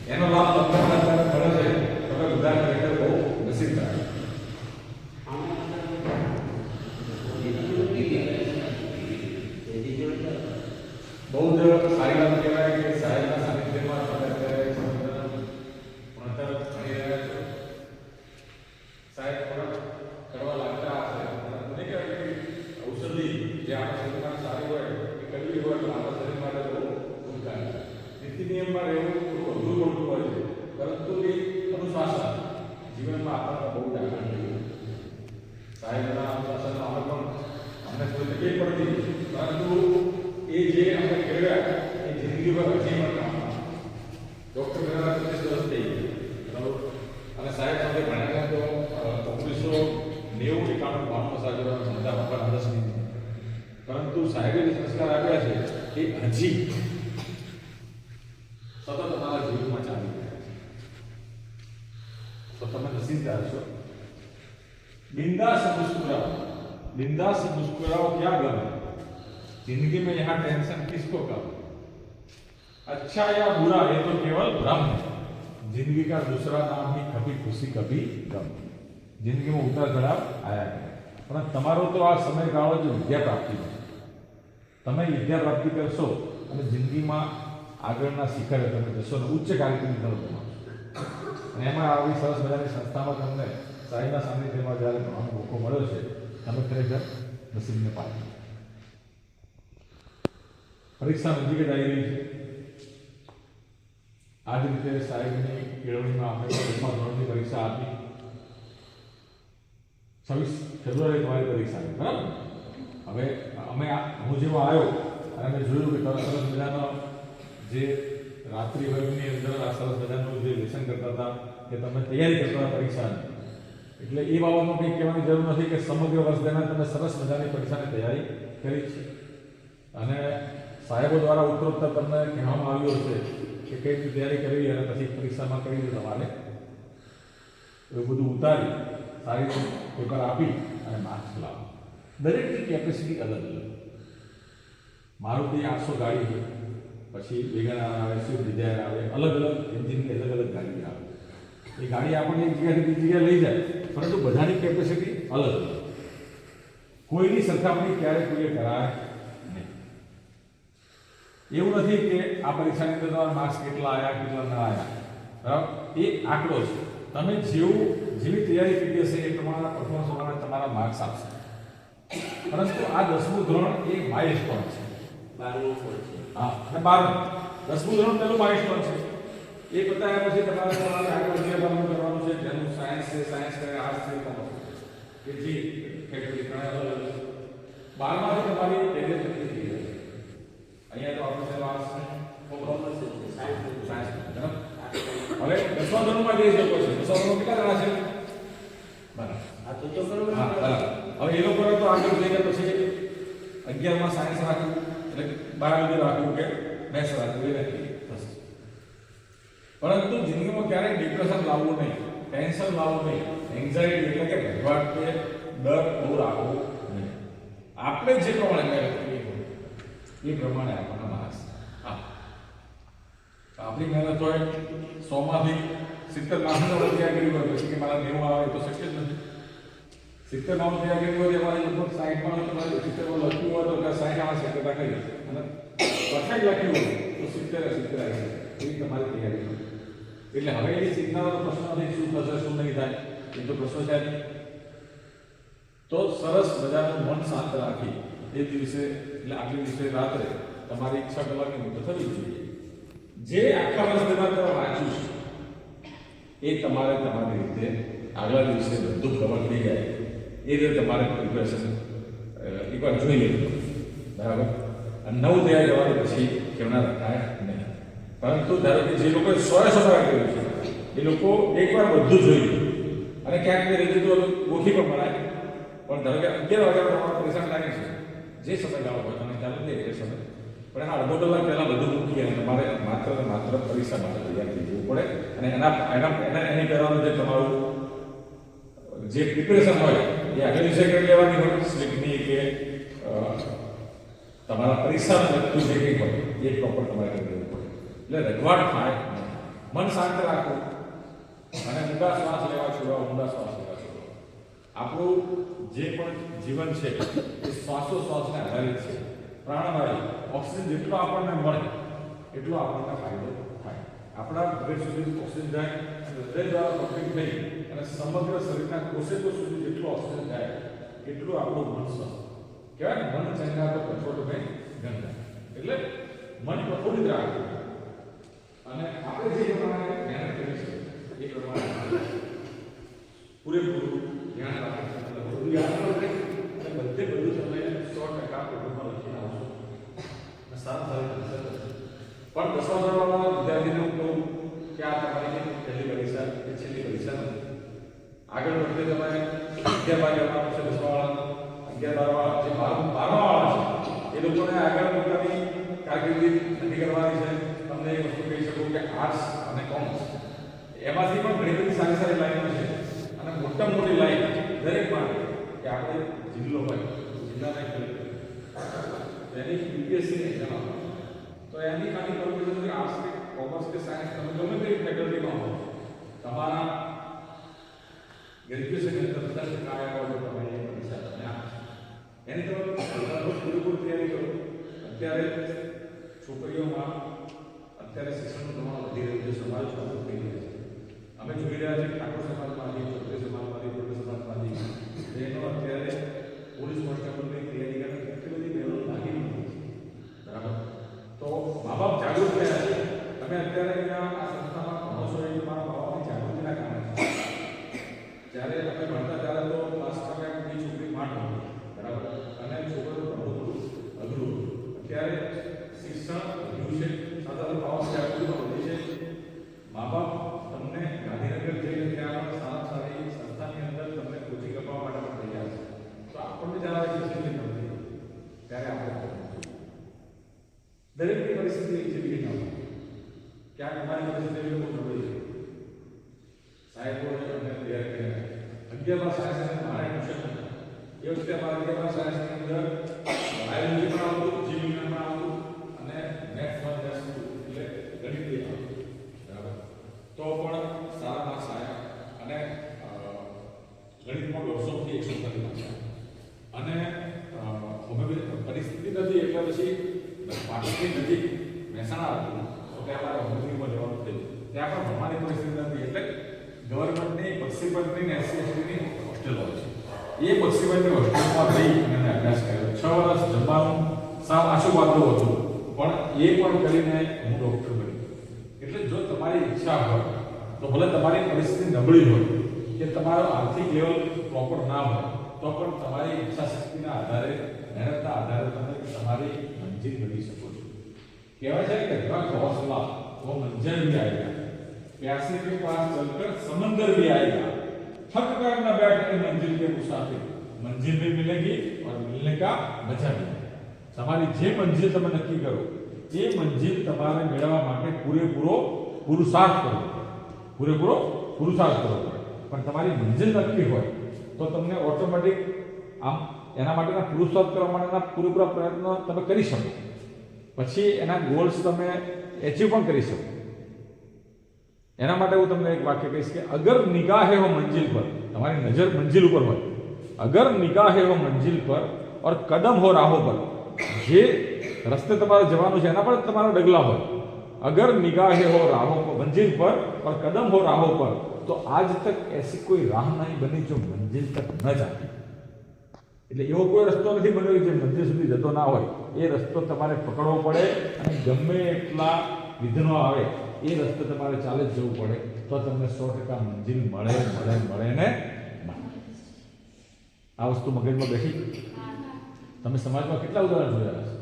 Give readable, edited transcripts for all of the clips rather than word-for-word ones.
એનો લાભ તમને મળે છે. તમે બધા ખરેખર બહુ નસીબદાર. બહુ જ સારી વાત કહેવાય કે સાહેબના સાનિધ્યમાં તમે અત્યારે ભણતર ભણી રહ્યા છો. સાહેબ થોડા કરવા લાગતા હશે. મને કહેવાય કે ઔષધિ જે આપણા શરીર માટે સારી હોય એ કરવી હોય તો આપણા શરીર માટે બહુ ગુણકારી. નીતિ નિયમમાં રહેવું થોડું અઘરું પડતું હોય છે, પરંતુ એ અનુશાસન જીવનમાં આપણને બહુ જ આગળ થયું. સાહેબના અનુશાસનમાં અમે પણ અમને કોઈ તકલીફ પડતી, પરંતુ એ જે આપણે કેળવ્યા એ જિંદગીભર હજી પણ કામ આવે. ડૉક્ટર બન્યા 25 વર્ષ થઈ બરાબર, અને સાહેબ સાથે ભણ્યા તો 1990-91 સાલ જેવા ધંધા વગર આદર્શ નહીં, પરંતુ સાહેબે જે સંસ્કાર આપ્યા છે એ હજી સતત તમારા જીવનમાં ચાલી રહ્યા છે. તો તમે નસીબદાર છો. बिंदास मुस्कुराओ क्या गम, जिंदगी में यहाँ टेंशन किसको कम, अच्छा या बुरा ये तो केवल भ्रम है, जिंदगी का दूसरा नाम ही कभी खुशी कभी गम. जिंदगीમાં ઉતાર ચઢાવ આયા કરે, પણ તમારો તો આ સમયગાળો જ વિદ્યા પ્રાપ્તિનો છે. તમે વિદ્યા પ્રાપ્તિ કરશો અને જિંદગીમાં આગળના શિખરે તમે જશો અને ઉચ્ચ કારકિર્દી કરો તમારો. અને એમાં આવી સરસ મજાની સંસ્થામાં તમને સાહેબના સાનિધ્યમાં જ્યારે ભણવાનો મોકો મળ્યો છે, તમે ખરેખર નસીબને પામ્યા. પરીક્ષા નજીક જ આવી રહી છે. આ જ રીતે સાહેબની કેળવણીમાં આપણે 10મા ધોરણની પરીક્ષા આપી. 26 ફેબ્રુઆરી તમારી પરીક્ષા આવી બરાબર. હવે હું જેવો આવ્યો અને મેં જોયું કે તમે સરસ મજાનો જે રાત્રિ વર્ગની અંદર આ સરસ મજાનું જે લેસન કરતા હતા, કે તમે તૈયારી કરતા હતા પરીક્ષાની, એટલે એ બાબતમાં કંઈ કહેવાની જરૂર નથી કે સમગ્ર વર્ષ દરમિયાન તમે સરસ મજાની પરીક્ષાની તૈયારી કરી છે. અને સાહેબો દ્વારા ઉત્તરોત્તર તમને કહેવામાં આવ્યું હશે કે કઈ રીતે તૈયારી કરવી અને પછી પરીક્ષામાં કઈ રીતે તમારે એવું બધું ઉતારી સારી રીતે પેપર આપી અને માર્ક્સ લાવો. દરેકની કેપેસિટી અલગ અલગ. મારુતિ 800 ગાડી છે, પછી વેગન આવે, સ્વિફ્ટ ડિઝાયર આવે, અલગ અલગ એન્જિનની અલગ અલગ ગાડી આવે. એ ગાડી આપણને એક જગ્યાથી બીજી જગ્યાએ લઈ જાય, પરંતુ બધાની કેપેસિટી અલગ અલગ. કોઈની સરખામણી ક્યારેય કોઈએ કરાય નહીં. એવું નથી કે આ પરીક્ષાની અંદર તમારા માર્ક્સ કેટલા આવ્યા કેટલા ના આવ્યા, બરાબર. એ આંકડો છે. તમે જેવી તૈયારી કરી હશે એ પ્રમાણે પરફોર્મન્સ પ્રમાણે તમારા માર્ક્સ આપશે. પરંતુ આ 10મું ધોરણ એ માઇલસ્ટોન છે. 12મું છે. હા, અને 10મું ધોરણ પહેલું માઇલસ્ટોન છે. એ પતાયા પછી તમારે આગળ જે કરવાનું છે, જેનું સાયન્સ છે, સાયન્સ કરે, આર્ટ્સ છે, કોમર્સ કે જે કેટેગરી ઘણા અલગ અલગ. 12માથી તમારી કેરિયર નક્કી થઈ જાય. અહીંયા તો આપણે આર્ટ્સ કોમર્સ છે, સાયન્સ બરાબર. હવે 10મા ધોરણમાં જઈ શકો છો. 10મા ધોરણ કેટલા જણા છે? બરાબર. આ તો બરાબર. હવે એ લોકો તો આગળ જઈને પછી 11માં સાયન્સ રાખ્યું, એટલે 12 રાખ્યું કે મેથ્સ રાખ્યું, એ નક્કી થશે. પરંતુ જિંદગીમાં ક્યારેય ડિપ્રેશન લાવવું નહીં, ટેન્શન લાવવું નહીં, એન્ઝાઇટી એટલે કે ભરવાટ કે ડર બહુ રાખવો નહીં. આપણે જે પ્રમાણે મહેનત કરીએ એ પ્રમાણે આપણને માર્ક્સ. હા, આપણી મહેનત હોય 100માંથી 70 માર્ક્સનો તૈયાર કરી હોય, પછી કે મારા 90 આવે તો શક્ય જ નથી. 70 માર્ક્સ તૈયાર કરી હોય અમારે લગભગ 60 માં તમારે 70 માં લખ્યું હોય તો 60 આમાં 70 રાખી દે, અને પરફેક્ટ લખ્યું હોય તો 70 આવી એવી તમારી તૈયારી હોય. એટલે હવે એ ચિંતાનો પ્રશ્ન નથી શું થશે શું નહીં થાય, એ તો પ્રશ્ન છે નહીં. તો સરસ મજાનું મન શાંત રાખી એ દિવસે એટલે આગલે દિવસે રાત્રે તમારી 6 કલાકની ઊંઘ થવી જોઈએ. જે આખા વર્ષ દરમિયાન તમે વાંચ્યું છે એ તમારે તમારી રીતે આગલા દિવસે બધું કવર થઈ જાય એ રીતે તમારે પ્રિપેરેશન એકવાર જોઈ લેવું, બરાબર. અને 9 તૈયાર જવાની પછી કેમના રખાય નહીં. પરંતુ ધારો કે જે લોકોએ 100% કર્યું છે એ લોકો એકવાર બધું જોઈ લે અને ક્યાંક ને રીતે તો ગોખી પણ મળાય. પણ ધારો કે 11 વાગ્યાનો તમારો પરેશાન લાગે છે, જે સમયગાળો હોય તમે ચાલુ દે એ સમય, પણ એના અડધો કલાક પહેલાં બધું મૂકી અને તમારે માત્ર ને માત્ર પરીક્ષા માટે તૈયાર થઈ જવું પડે. અને એની કરવાનું જે તમારું જે પ્રિપેરેશન હોય એ આગળ દિવસે કરી લેવાની હોય, સ્લીપની કે તમારા પરીક્ષાનું લગતું જે કંઈ હોય એ પ્રોપર તમારે કરી દેવું પડે. એટલે રઘવાટ થાય, મન શાંત રાખવું અને ઊંડા શ્વાસ લેવા છોડવા, ઊંડા શ્વાસ લેવા છોડવા. આપણું જે પણ જીવન છે એ શ્વાસોશ્વાસને આધારિત છે. પ્રાણવાયુ ઓક્સિજન જેટલો આપણને મળે એટલો આપણને ફાયદો થાય. આપણા હૃદય સુધી ઓક્સિજન જાય, હૃદય દ્વારા પંપિંગ થઈ અને સમગ્ર શરીરના કોષેકો સુધી જેટલો ઓક્સિજન જાય એટલું આપણું મન સ્વસ્થ કહેવાય. મન ચંગા તો કઠોળ મેં ગંગા. એટલે મન પ્રફુલ્લિત રાખવું અને આપણે જે પ્રમાણે મહેનત કરી છે એ પ્રમાણે પૂરેપૂરું ધ્યાન રાખવું. બધું યાદ રાખે અને બધે બધું તમે 100% પેપરમાં લખીને આવશો અને સારા સારી પરીક્ષા થશે. પણ 10મા ધોરણવાળા વિદ્યાર્થીને હું કહું કે આ તમારી પહેલી પરીક્ષા કે છેલ્લી પરીક્ષા નથી. આગળ વધતે તમે 11 વાગ્યા આવવાનું છે 10મા વાળા, 11 વાળા જે 12મા વાળા છે એ લોકોને આગળ પોતાની કારકિર્દી નક્કી કરવાની છે. તમને એક વસ્તુ કહી શકું કે આર્ટ્સ અને કોમર્સ એમાંથી પણ ઘણી બધી સારી સારી લાઈનો છે અને મોટા મોટી લાઈન દરેક માટે કે આપણે જિલ્લો હોય જિલ્લાના એની યુપીએસસી એક્ઝામ આપવાની તો એની ખાલી પરમિશન કે આર્ટ્સ કે કોમર્સ કે સાયન્સ તમે ગમે તે ફેકલ્ટીમાં હો તમારા ગ્રેજ્યુએશન અંદર 50% આવ્યા હોય તો તમે એ પરીક્ષા તમે આપો. એની તમે પૂરેપૂરી તૈયારી કરો. અત્યારે છોકરીઓમાં અત્યારે શિક્ષણનું પ્રમાણ વધી રહ્યું છે, સમાજ જાગૃત થઈ રહ્યો છે. અમે જોઈ રહ્યા છીએ ઠાકોર સમાજમાંથી, ક્ષત્રિય સમાજમાંથી, પટેલ સમાજમાંથી બહેનો અત્યારે પોલીસ કોન્સ્ટેબલની તૈયારી કરે એટલી બધી બહેનો લાગી નથી, બરાબર. તો મા બાપ જાગૃત થયા છે. તમે અત્યારે અહીંયા આ સંસ્થામાં ભણો છો એ મારા મા બાપની જાગૃતિના કારણે. જ્યારે અમે ભણતા ત્યારે તો 10% છોકરી માંડ હતી, બરાબર, અને છોકરો ભણવું અઘરું. અત્યારે શિક્ષણ વધ્યું છે, સાથે પાવર જાગૃતિ વધી છે. મા બાપ તમને ગાંધીનગર જઈને ત્યાં સારા સારી સંસ્થાની અંદર તમને કોચિંગ અપાવવા માટે પણ તૈયાર છે. તો આપણને જ્યારે શિક્ષણની મળતી ત્યારે આપણે દરેકની પરિસ્થિતિ જેવી ન હોય. ક્યાંક અમારી પરિસ્થિતિ બહુ નબળી છે. સાહેબો અમને તૈયાર કર્યા 11મા સાયન્સની મારે ટ્યુશન હતા એ વખતે અમારા 11મા સાયન્સની અંદર બાયોલોજી પણ આવતું, જીવ વિજ્ઞાનમાં આવતું અને મેથ્સમાં એટલે ગણિત આવતું, બરાબર. તો પણ સારા માર્ક્સ આવ્યા અને ગણિતમાં 150 થી 130 માર્ક્સ અને હવે પરિસ્થિતિ નથી એટલે પછી પાટણની નજીક મહેસાણા હતું તો ત્યાં મારે હોમિયોપેથીમાં જવાનું થયું. ત્યાં પણ ભણવાની પરિસ્થિતિ નથી એટલે ગવર્મેન્ટની બક્ષીપંથની એસસી/એસટીની હોસ્ટેલ હોય છે. એ બક્ષીપંથની હોસ્ટેલમાં રહી અને અભ્યાસ કર્યો. 6 વર્ષ જમવાનું સાવ આશુપાતું હતું પણ એ પણ કરીને હું ડૉક્ટર બન્યો. એટલે જો તમારી ઈચ્છા હોય તો ભલે તમારી પરિસ્થિતિ નબળી હોય કે તમારો આર્થિક લેવલ પ્રોપર ના હોય તો પણ તમારી ઈચ્છા શક્તિના આધારે, મહેનતના આધારે તમે તમારી મંજિલ બની શકો છો. કહેવાય છે કે રખ હौसला वो मंजिल भी आएगा, प्यासे के पास चलकर समंदर भी आएगा, थक कर न बैठ के मंजिल के मुसाफिर, मंजिल भी मिलेगी और मिलने का मजा भी. તમારી જે મંજિલ તમે નક્કી કરો એ મંજિલ તમારે મેળવવા માટે પૂરેપૂરો પુરુષાર્થ કરવો પણ તમારી મંજિલ નક્કી હોય તો તમને ઓટોમેટિક આમ એના માટેના પુરુષાર્થ કરવા માટેના પૂરેપૂરા પ્રયત્નો તમે કરી શકો. પછી એના ગોલ્સ તમે એચીવ પણ કરી શકો. એના માટે હું તમને એક વાક્ય કહીશ કે અગર નિગાહે હો મંજિલ પર, તમારી નજર મંજિલ ઉપર હોય, અગર નિગાહે હો મંજિલ પર और कदम हो राहों पर, જે રસ્તે તમારે જવાનું છે એના પર તમારા ડગલા હોય अगर निगाहे हो राहों पर, मंजिल पर और कदम हो राहों पर, तो आज तक ऐसी कोई राह नहीं बनी जो मंजिल तक न जाती. એટલે એવો કોઈ રસ્તો નથી બન્યો જે મંદિર સુધી જતો ના હોય. એ રસ્તો તમારે પકડવો પડે અને ગમે એટલા વિઘ્નો આવે એ રસ્તો તમારે ચાલે જ જવું પડે તો તમને 100% મંજિલ મળે ને મળે. આ વસ્તુ મગજમાં બેઠી. તમે સમાજમાં કેટલા ઉદાહરણ જોયા હશે.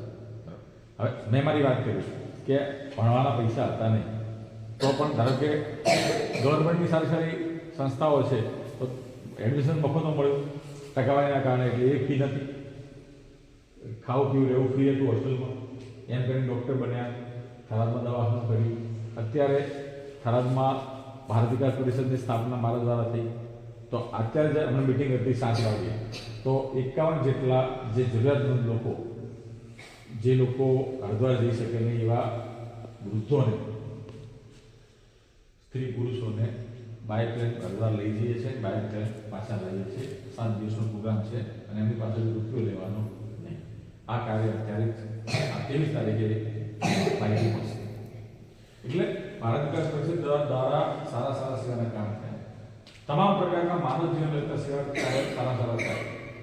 હવે મેં મારી વાત કરી કે ભણવાના પૈસા હતા નહીં તો પણ ધારો કે ગવર્મેન્ટની સારી સારી સંસ્થાઓ છે તો એડમિશન મફતમાં મળ્યું ટકાવારીના કારણે, એટલે એ ફી નથી. ખાવું પીવું રહેવું ફ્રી હતું હોસ્ટેલમાં. એમ કરીને ડૉક્ટર બન્યા, થરાદમાં દવાખાનું કર્યું. અત્યારે થરાદમાં ભારત વિકાસ પરિષદની સ્થાપના મારા દ્વારા થઈ. તો અત્યારે જે હમણાં મિટિંગ હતી 7 વાગે, તો 51 જેટલા જે જરૂરિયાતમંદ લોકો, જે લોકો હરિદ્વાર જઈ શકે નહીં એવા વૃદ્ધોને, સ્ત્રી પુરુષોને બાય ટ્રેન હરિદ્વાર લઈ જઈએ છીએ, બાય ટ્રેન પાછા લાવીએ છીએ. 7 દિવસનો પ્રોગ્રામ છે અને એમની પાસે રૂપિયો લેવાનો નહીં. આ કાર્ય અત્યારે 23 તારીખે માહિતી મળશે. એટલે ભારત વિકાસ પરિષદ દ્વારા સારા સેવાના કામ થાય. તમામ પ્રકારના માનવ જીવન લગતા સેવા કાર્ય સારા થાય.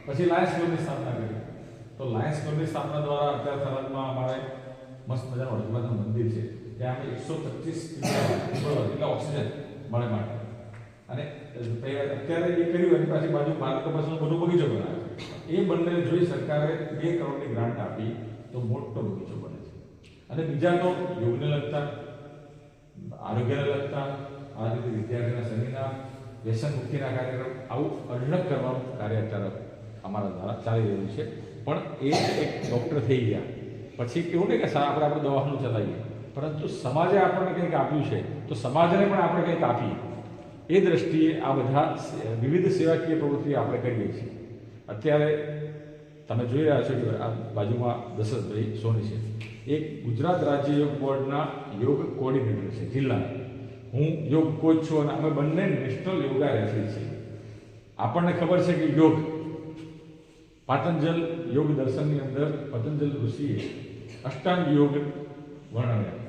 પછી લાયન્સ ક્લબની સ્થાપના કરી. તો લાયન્સ ક્લબની સ્થાપના દ્વારા અત્યારે થરાદમાં અમારે મસ્ત મજાનું હરિદ્વારનું મંદિર છે. ત્યાં અમે 125 એટલે ઓક્સિજન મળે માટે. અને અત્યારે એ કર્યું એની પાછી બાજુ ભારત કપાસનો બધો બગીચો બનાવ્યો. એ બંને જોઈ સરકારે 2 કરોડની ગ્રાન્ટ આપી તો મોટો બગીચો બને છે. અને બીજા તો યોગને લગતા, આરોગ્યને લગતા, આ રીતે વિદ્યાર્થીના શરીરના વ્યસન મુક્તિના કાર્યક્રમ, આવું અઢળક કરવાનું કાર્ય અત્યારે અમારા દ્વારા ચાલી રહ્યું છે. પણ એ એક ડૉક્ટર થઈ ગયા પછી એવું નહીં કે આપણે દવાખાનું ચલાવીએ, પરંતુ સમાજે આપણને કંઈક આપ્યું છે તો સમાજને પણ આપણે કંઈક આપીએ. એ દ્રષ્ટિએ આ બધા વિવિધ સેવાકીય પ્રવૃત્તિઓ આપણે કરીએ છીએ. અત્યારે તમે જોઈ રહ્યા છો કે આ બાજુમાં દશરથભાઈ સોની છે, એક ગુજરાત રાજ્ય યોગ બોર્ડના યોગ કોઓર્ડિનેટર છે જિલ્લાના. હું યોગ કોચ છું અને અમે બંને નેશનલ યોગા રેફરી છીએ. આપણને ખબર છે કે યોગ પાતંજલ યોગ દર્શનની અંદર પતંજલ ઋષિએ અષ્ટાંગ યોગ વર્ણવ્યા.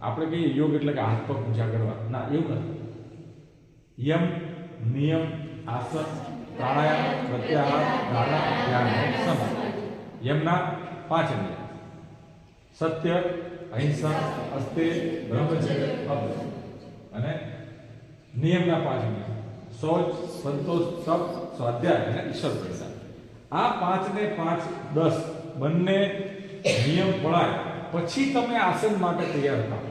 આપણે કહીએ યોગ એટલે કે હાથ પગ ઊંચા કરવા, ના એવું નથી. યમ, નિયમ, આસન, પ્રાણાયામ, પ્રત્યાહાર, ધારણા, ધ્યાન, સમાધિ. યમના 5 નિયમ: સત્ય, અહિંસા, અસ્તેય, બ્રહ્મચર્ય, અભય. અને નિયમના 5 નિયમ: શૌચ, સંતોષ, તપ, સ્વાધ્યાય અને ઈશ્વર પ્રસાદ. આ 5 ને 5 10 બંને નિયમ પડાય પછી તમે આસન માટે તૈયાર થાઓ.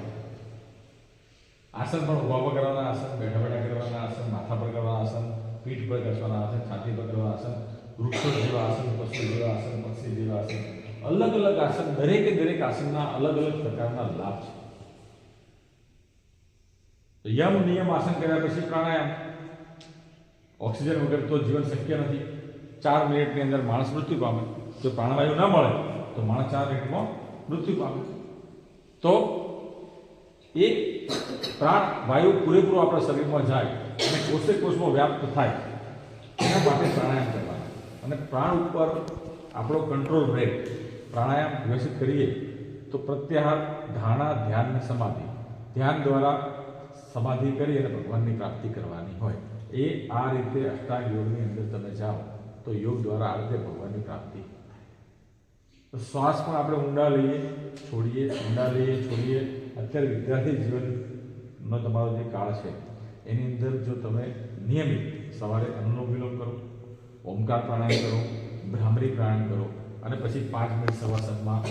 આસન પણ ઉભા પર કરવાના આસન, બેઠા કરવાના આસન, માથા પર કરવાના આસન, પીઠ પર કરવાના આસન, છાતી પર કરવાના આસન, વૃક્ષો જેવા આસન, પશુ જેવા આસન, પક્ષી જેવા આસન, અલગ અલગ આસન. દરેક આસનના અલગ અલગ પ્રકારના લાભ છે. યમ નિયમ આસન કર્યા પછી પ્રાણાયામ. ઓક્સિજન વગર તો જીવન શક્ય નથી. 4 મિનિટની અંદર માણસ મૃત્યુ પામે. જો પ્રાણવાયુ ન મળે તો માણસ 4 મિનિટમાં મૃત્યુ પામે. તો એ પ્રાણ વાયુ પૂરેપૂરો આપણા શરીરમાં જાય અને કોષમાં વ્યાપ્ત થાય એના માટે પ્રાણાયામ કરવાના. અને પ્રાણ ઉપર આપણો કંટ્રોલ રહે. પ્રાણાયામ વ્યવસ્થિત કરીએ તો પ્રત્યાહાર, ધારણા, ધ્યાન અને સમાધિ. ધ્યાન દ્વારા સમાધિ કરી અને ભગવાનની પ્રાપ્તિ કરવાની હોય. એ આ રીતે અષ્ટાંગ યોગની અંદર તમે જાઓ તો યોગ દ્વારા આ રીતે ભગવાનની પ્રાપ્તિ. તો શ્વાસ પણ આપણે ઊંડા લઈએ છોડીએ, ઊંડા લઈએ છોડીએ. અત્યારે વિદ્યાર્થી જીવનનો તમારો જે કાળ છે એની અંદર જો તમે નિયમિત સવારે અનુલોમ વિલોમ કરો, ઓમકાર પ્રાણાયામ કરો, ભ્રામરી પ્રાણાયામ કરો અને પછી 5 મિનિટ સવાસનમાં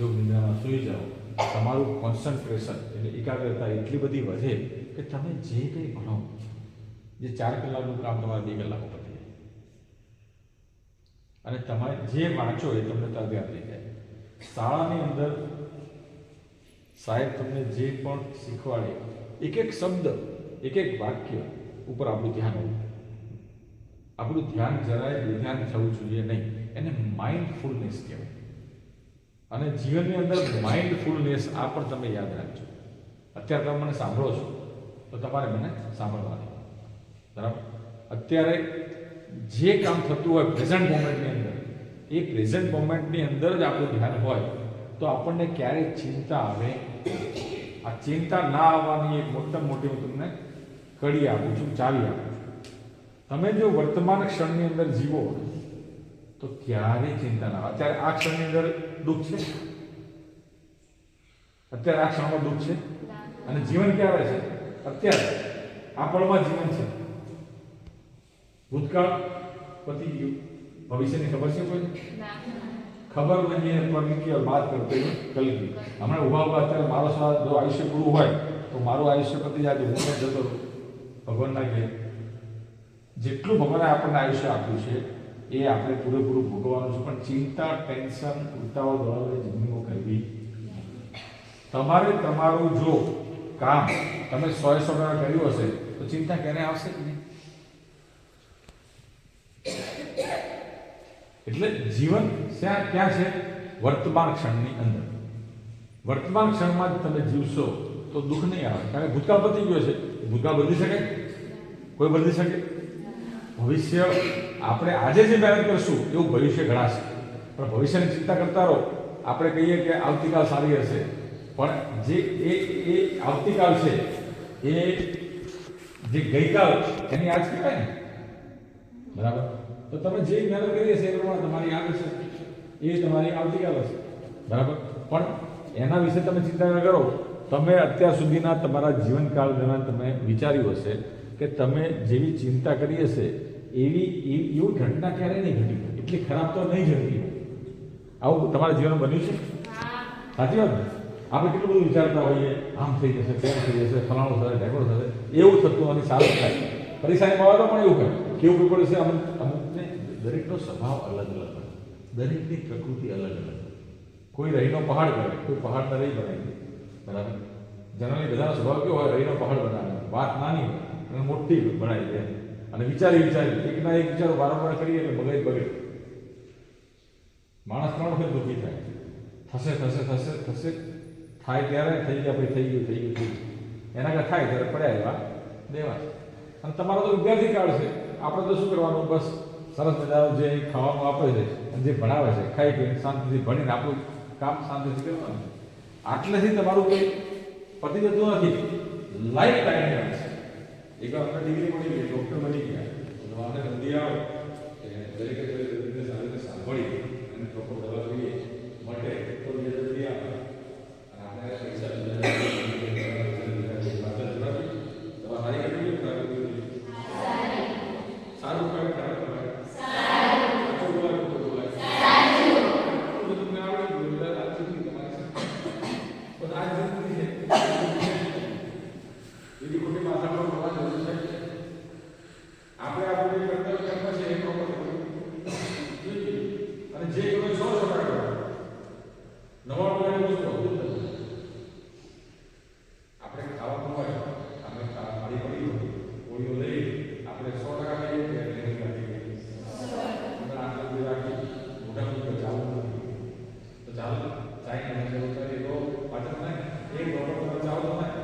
યોગ નિદ્રામાં સૂઈ જાઓ, તમારું કોન્સન્ટ્રેશન એટલે એકાગ્રતા એટલી બધી વધે કે તમે જે કંઈ ભણો, જે 4 કલાકનું કામ તમારે 2 કલાકો પતી જાય અને તમારે જે વાંચો એ તમને તરત યાદ થઈ જાય. શાળાની અંદર સાહેબ તમને જે પણ શીખવાડે એક શબ્દ, એક વાક્ય ઉપર આપણું ધ્યાન હોવું. આપણું ધ્યાન જરાય બેધ્યાન થવું જોઈએ નહીં. એને માઇન્ડફુલનેસ કહેવાય. અને જીવનની અંદર માઇન્ડફુલનેસ આ પણ તમે યાદ રાખજો. અત્યારે તમે મને સાંભળો છો તો તમારે મને સાંભળવાની, બરાબર? અત્યારે જે કામ થતું હોય પ્રેઝન્ટ મોમેન્ટની અંદર, એ પ્રેઝન્ટ મોમેન્ટની અંદર જ આપણું ધ્યાન હોય તો આપણને ક્યારેય ચિંતા આવે આ ચિંતા ના આવવાની એક મોટામાં મોટી હું તમને કડી આપું છું, ચાવી આપું છું. તમે જો વર્તમાન ક્ષણની અંદર જીવો તો ક્યારેય ચિંતા ના આવે. અત્યારે આ ક્ષણની અંદર દુઃખ છે, અત્યારે આ ક્ષણમાં દુઃખ છે, અને જીવન ક્યારે છે? અત્યારે આ પળમાં જીવન છે. ભૂતકાળ પતી ગયું, ભવિષ્યની ખબર છે કોઈ? ખબર નહીં પર की बात करते हैं कल की. હમણાં ઉભા ઉભા અત્યારે મારો સ્વાદ જો આયુષ્ય પૂરું હોય તો મારું આયુષ્ય પતી જાય, હું જતો રહું ભગવાનના ઘેર. જેટલું ભગવાને આપણને આયુષ્ય આપ્યું છે એ આપણે પૂરેપૂરું ભોગવવાનું છે. પણ ચિંતા, ટેન્શન, ઉતાવળ દોડાવવાની જિંદગીમાં કરવી. તમારે તમારું જો કામ તમે 100% કર્યું હશે તો ચિંતા ક્યારે આવશે જ નહીં. એટલે જીવન ક્યાં છે? વર્તમાન ક્ષણની અંદર. વર્તમાન ક્ષણમાં જ તમે જીવશો તો દુઃખ નહીં આવે. કારણ કે ભૂતકાળ પતી ગયો છે. ભૂતકાળ બદલી શકે? કોઈ બદલી શકે? ભવિષ્ય આપણે આજે જે મહેનત કરશું એવું ભવિષ્ય ઘડાશે. પણ ભવિષ્યની ચિંતા કરતા રહો. આપણે કહીએ કે આવતીકાલ સારી હશે, પણ જે એ આવતીકાલ છે એ જે ગઈકાલ એની આજ કહેવાય ને, બરાબર? તો તમે જે મહેનત કરી હશે એ પ્રમાણે તમારી આગ હશે, એ તમારી આવતીકાલ હશે, બરાબર? પણ એના વિશે તમે ચિંતા ન કરો. તમે અત્યાર સુધીના તમારા જીવનકાળ દરમિયાન તમે વિચાર્યું હશે કે તમે જેવી ચિંતા કરી હશે એવી ઘટના ક્યારેય નહીં ઘટી, એટલી ખરાબ તો નહીં ઘટતી. આવું તમારા જીવનમાં બન્યું છે? સાચી વાત ને? આપણે કેટલું બધું વિચારતા હોઈએ, આમ થઈ જશે, તેમ થઈ જશે, ફલાણું થશે, ઢેકડું થશે. એવું થતું નથી, સારું થાય. પરેશાની આવે તો પણ એવું કહે કેવું પડે છે. અમુકને દરેકનો સ્વભાવ અલગ અલગ હોય, દરેકની પ્રકૃતિ અલગ અલગ. કોઈ રહીનો પહાડ કરે, કોઈ પહાડને રહી બનાવી દે, બરાબર? જનરલી બધાનો સ્વભાવ કેવો હોય? રહીનો પહાડ બનાવે, વાત નાની હોય અને મોટી બનાવી દે, અને વિચારી એકના એક વિચારો વારંવાર કરીએ એટલે મગજ બગડે. માણસ 3 વખત દુઃખી થાય, થશે થાય ત્યારે થઈ ગયા, પછી થઈ ગયું. એના કાંઈ થાય ત્યારે પડ્યા એવા દેવા. અને તમારો તો વિદ્યાર્થી કાળ છે. આપણે તો શું કરવાનું? બસ સરસ મજાનું જે ખાવાનું આપે છે અને જે ભણાવે છે, ખાઈ પીને શાંતિથી ભણીને આપણું કામ શાંતિથી કરવાનું. આટલેથી તમારું કંઈ પતી જતું નથી. લાઈફ ટાઈમ આવે છે. એકવાર આપણે ડિગ્રી મળી ગઈ, ડૉક્ટર બની ગયા, તો આપણે નદી આવે દરેકે દરેકને સારી રીતે સાંભળી અને પ્રોપર દવા જોઈએ માટે તો જે નદી આવે અને આપણે પૈસા દવા સારી કરી સારું કરે ખરાબ કરે સાચું બોલાય ખોટું બોલાય સાચું તમને આવડે બોલતા સાચું તમારી પણ આ જિંદગી છે બીજી ખોટી માથા પર બોલવા જરૂર છે. આપણે આપણે કર્તવ્ય કર્મ છે એ પ્રોપર જોઈએ અને જે કરો 100% કરો. નવા બોલાય વસ્તુ હોતું જ નથી. આપણે ખાવાનું હોય, આપણે ખાલી પડી હોય, કોળીઓ લઈ આપણે 100% કહીએ કે એની રાખી આટલા બધી રાખી મોટા મોટા ચાલુ નથી તો ચાલો ચાઈ ને જરૂર કરીએ તો પાછળ થાય એક ડોલર ચાલુ થાય.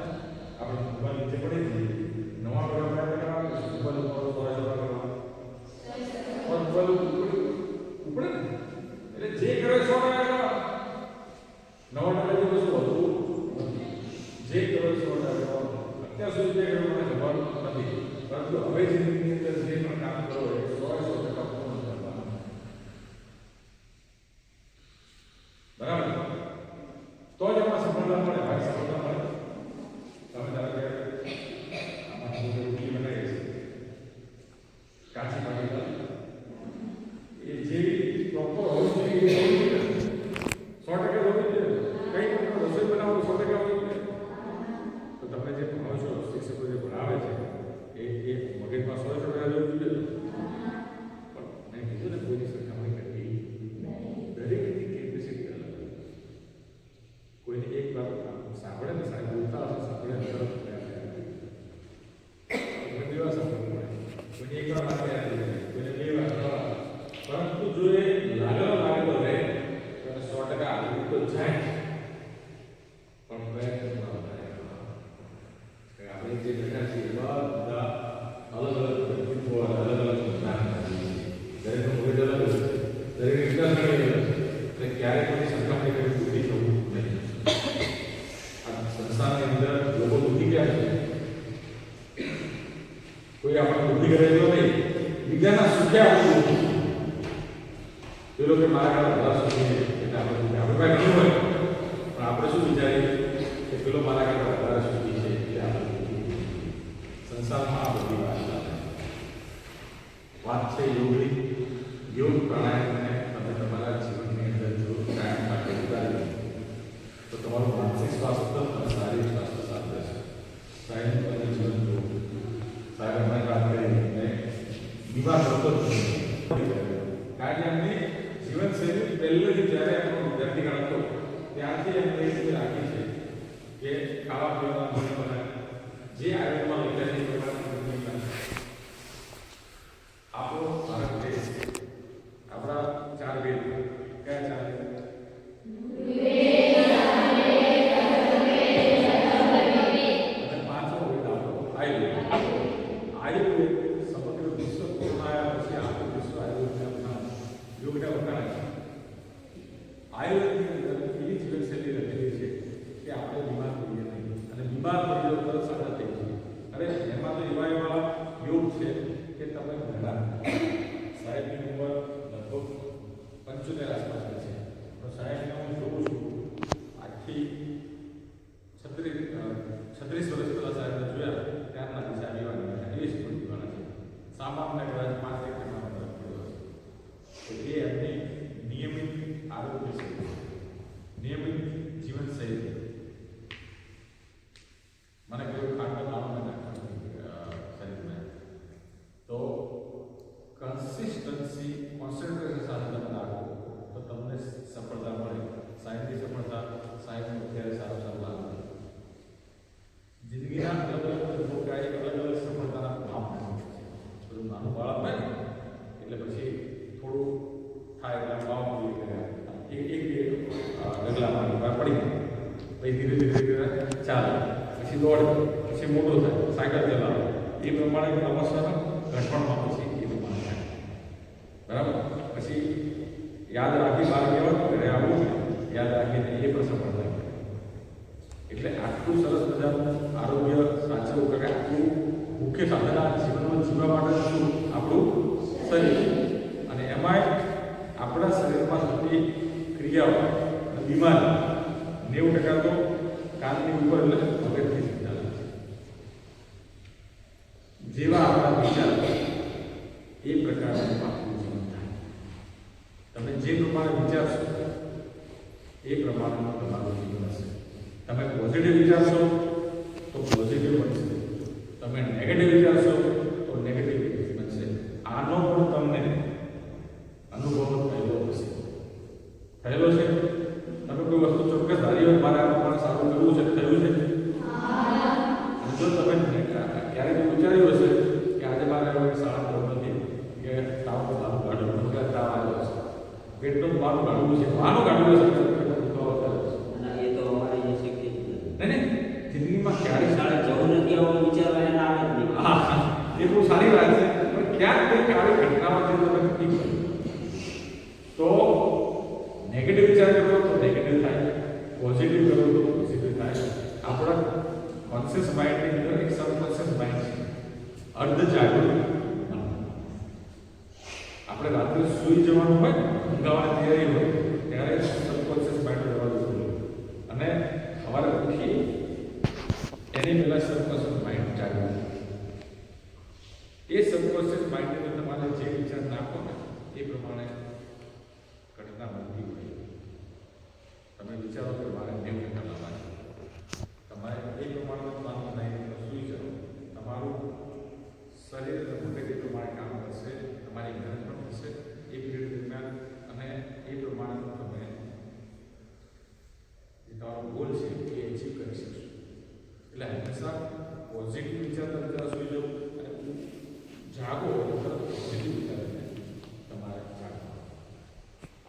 આપણે મોબાઈલ નીચે પડી જઈએ, નવા ડોલર કરાવે મોબાઈલ ઉપર મોબાઈલ ઉપડે ને એટલે જે કરે 100% કરવા. નવા ડોલર જેવું શું હતું નથી. જે કરો 100% અત્યાર સુધી જે કર્યું મને ખબર નથી, પરંતુ હવે જિંદગીની અંદર જે પણ કામ કરો એ 100% પૂર્ણ કરવાનું. બરાબર? તો જ એમાં સફળતા મળે. ભાઈ સફળતા મળે. તમે ધારો કે આમાં રોટલી બનાવી છે કાચી પાકી એ જેવી પ્રોપર હોવી જોઈએ એ 100% હોવી જોઈએ. કંઈ પણ રસોઈ બનાવો 100% હોવી જોઈએ. તો તમે જે ભણો છો, શિક્ષકો જે ભણાવે છે એ મગજમાં 100% રહેવું જોઈએ. પણ મેં કીધું ને કોઈની સરખામણી કરવી દરેકની કેપેસિટી અલગ. કોઈને એક વાર સાંભળે ને સાહેબ બોલતા હશે, સાંભળે તરત બે વાર સાંભળવું પડે. કોઈને એક વાર વાત યાદ રહી જાય, કોઈને 2 વાર, 3 વાર. પરંતુ જો એ લાગેલો રહે તો 100% આગળ તો જાય. પણ પ્રયત્ન આપણે જે બેઠા છીએ બધા અલગ અલગ વ્યક્તિત્વ, અલગ અલગ જ્ઞાન, દરેકનો મગજ અલગ છે, દરેક વિકાસ અલગ છે. એટલે ક્યારેય કોઈ સરખામણી કરી દુઃખી થવું નહીં. આ સંસ્થાની કોઈ આપણે બુદ્ધિ કરે તો નહીં, બીજાના સુખે આપણું પેલો કે મારા ઘણા બધા સુખી છે એટલે આપણે પાસે નહીં હોય, પણ આપણે શું વિચારીએ કે પેલો મારા ઘણા બધા સુખી છે એટલે આપણે સંસારમાં આ બધી વાત છે યોગની. યોગ પ્રાણાયામને તમે તમારા જીવનની અંદર જો કાયમ માટે ઉતારી તો તમારું માનસિક સ્વાસ્થ્ય અને શારીરિક સ્વાસ્થ્ય સારું રહેશે. સાહેબ તમે જીવન જુઓ, સાહેબ અમે વાત કરીને બીમાર થતો જ નથી, કારણ કે એમની જીવનશૈલી પહેલેથી જ્યારે એમનો વિદ્યાર્થીકાળ હતો ત્યારથી એમને એ રીતે રાખી છે કે ખાવા પીવાના ભોજન જે આયુર્વેદમાં લખ્યા છે એ પ્રમાણે આપણો ભારત દેશ આપણા 4 વેદ કયા 4 વેદ? અને 5મો વેદ આપણો આયુર્વેદ. આયુર્વેદ સમગ્ર વિશ્વ કોરોના પછી આખું વિશ્વ આયુર્વેદના યોગના વખાણ છે. આયુર્વેદની અંદર એવી જીવનશૈલી રહેલી છે કે આપણે બીમાર પડીએ નહીં, અને બીમાર પડીએ તો સાજા થઈ જઈએ. અરે એમાં તો એવા યોગ છે કે તમે ઘણા સાહેબની ઉંમર લગભગ 75 આસપાસ છે, પણ સાહેબને હું જોઉં છું આજથી 36 વર્ષ પહેલાં સાહેબને જોયા ત્યારના સાહેબ એવા એવી સ્કૂલ દીવાના છે. સામાન્ય કદાચ 5 એક મહિનામાં ફરક પડ્યો હશે. તો એ એમની નિયમિત આરોગ્ય શૈલી, નિયમિત જીવનશૈલી. મને કહ્યું ખાંડનો દાણો મેં નાખવાનું શરીરમાં, તો કન્સિસ્ટન્સી કોન્સન્ટ્રેશન સાથે તમે રાખો તો તમને સફળતા મળે. સાહેબની સફળતા સાહેબનું અત્યારે સારું સારું લાગે. જિંદગીના અલગ અલગ લોકોએ અલગ અલગ સફળતાના ભાવ છે. બધું નાનું બાળક હોય ને એટલે પછી થોડું થાય એટલે ભાવ પૂરી કર્યા એક ડગલામાં પડી પછી ધીરે ધીરે ચાલે, પછી દોડે, પછી મોટો થાય, સાયકલ ચલાવે. એ પ્રમાણે ક્રમશઃ ઘટપણમાં પછી એ પ્રમાણે થાય. બરાબર? પછી યાદ રાખી બહાર કહેવાનું ઘરે આવવું છે, યાદ રાખીને એ પણ સફળ થાય. એટલે આટલું સરસ મજાનું આરોગ્ય સાચવવું કરે. આટલું મુખ્ય સાધન આ જીવનમાં જીવવા માટે શું આપણું શરીર, અને એમાંય આપણા શરીરમાં થતી ક્રિયાઓ અને બીમારી 90% તો કાનની ઉપર એટલે મગજથી ચાલે છે. જેવા આપણા વિચાર એ પ્રકારનું આપણું જીવન થાય. તમે જે પ્રમાણે વિચારશો એ પ્રમાણેનું તમારું જીવન હશે. તમે પોઝિટિવ વિચારશો તો પોઝિટિવ બનશે, તમે નેગેટિવ વિચારશો તો નેગેટિવ બનશે. આનો પણ તમને અનુભવ થયેલો હશે, થયેલો છે. તમે કોઈ વસ્તુ ચોક્કસ ધારી હોય મારે આ પ્રમાણે સારું કરવું છે, થયું છે. અને જો તમે ક્યારેક વિચાર્યું હશે કે આજે મારે હવે શાળા જવું નથી, કે તાવનું મારું કાઢવું, કે તાવ આવ્યો છે, પેટનું મારું કાઢવું છે, માનું કાઢવું છે, જિંદગીમાં ક્યારે શાળા જવું નથી આવો વિચારવા એને આવે જ નહીં. હા, એ બહુ સારી વાત છે, પણ ક્યાંક કંઈક આવી ઘટનામાંથી તમે નક્કી કરો તો નેગેટિવ વિચાર કરો તો નેગેટિવ થાય, પોઝિટિવ કરો તો પોઝિટિવ થાય. આપણા કોન્શિયસ માઇન્ડની અંદર એક સબકોન્શિયસ માઇન્ડ છે, અર્ધ જાગૃત. આપણે રાત્રે સૂઈ જવાનું હોય, ઊંઘવાની તૈયારી હોય ત્યારે સબકોન્શિયસ માઇન્ડ જવા દઉં, અને સવારે ઉઠી એની પહેલા સબકોન્શિયસ માઇન્ડ જાગૃત. એ સબકોન્શિયસ માઇન્ડની અંદર તમારે જે વિચાર નાખો ને એ પ્રમાણે ઘટના બનતી હોય. તમે વિચારો કે મારે 90% લાવવા છે, તમારે એ પ્રમાણે પ્લાન બનાવીને સૂઈ જાઓ. તમારું શરીર મગજ એ પ્રમાણે કામ કરશે, તમારી મહેનત પણ થશે એ પીરિયડ દરમિયાન, અને એ પ્રમાણે તમે જે તમારો ગોલ છે એ અચીવ કરી શકશો. એટલે હંમેશા પોઝિટિવ વિચારતા વિચાર સૂઈ જાઓ, અને જાગો એટલે પોઝિટિવ વિચારને તમારે જાગો.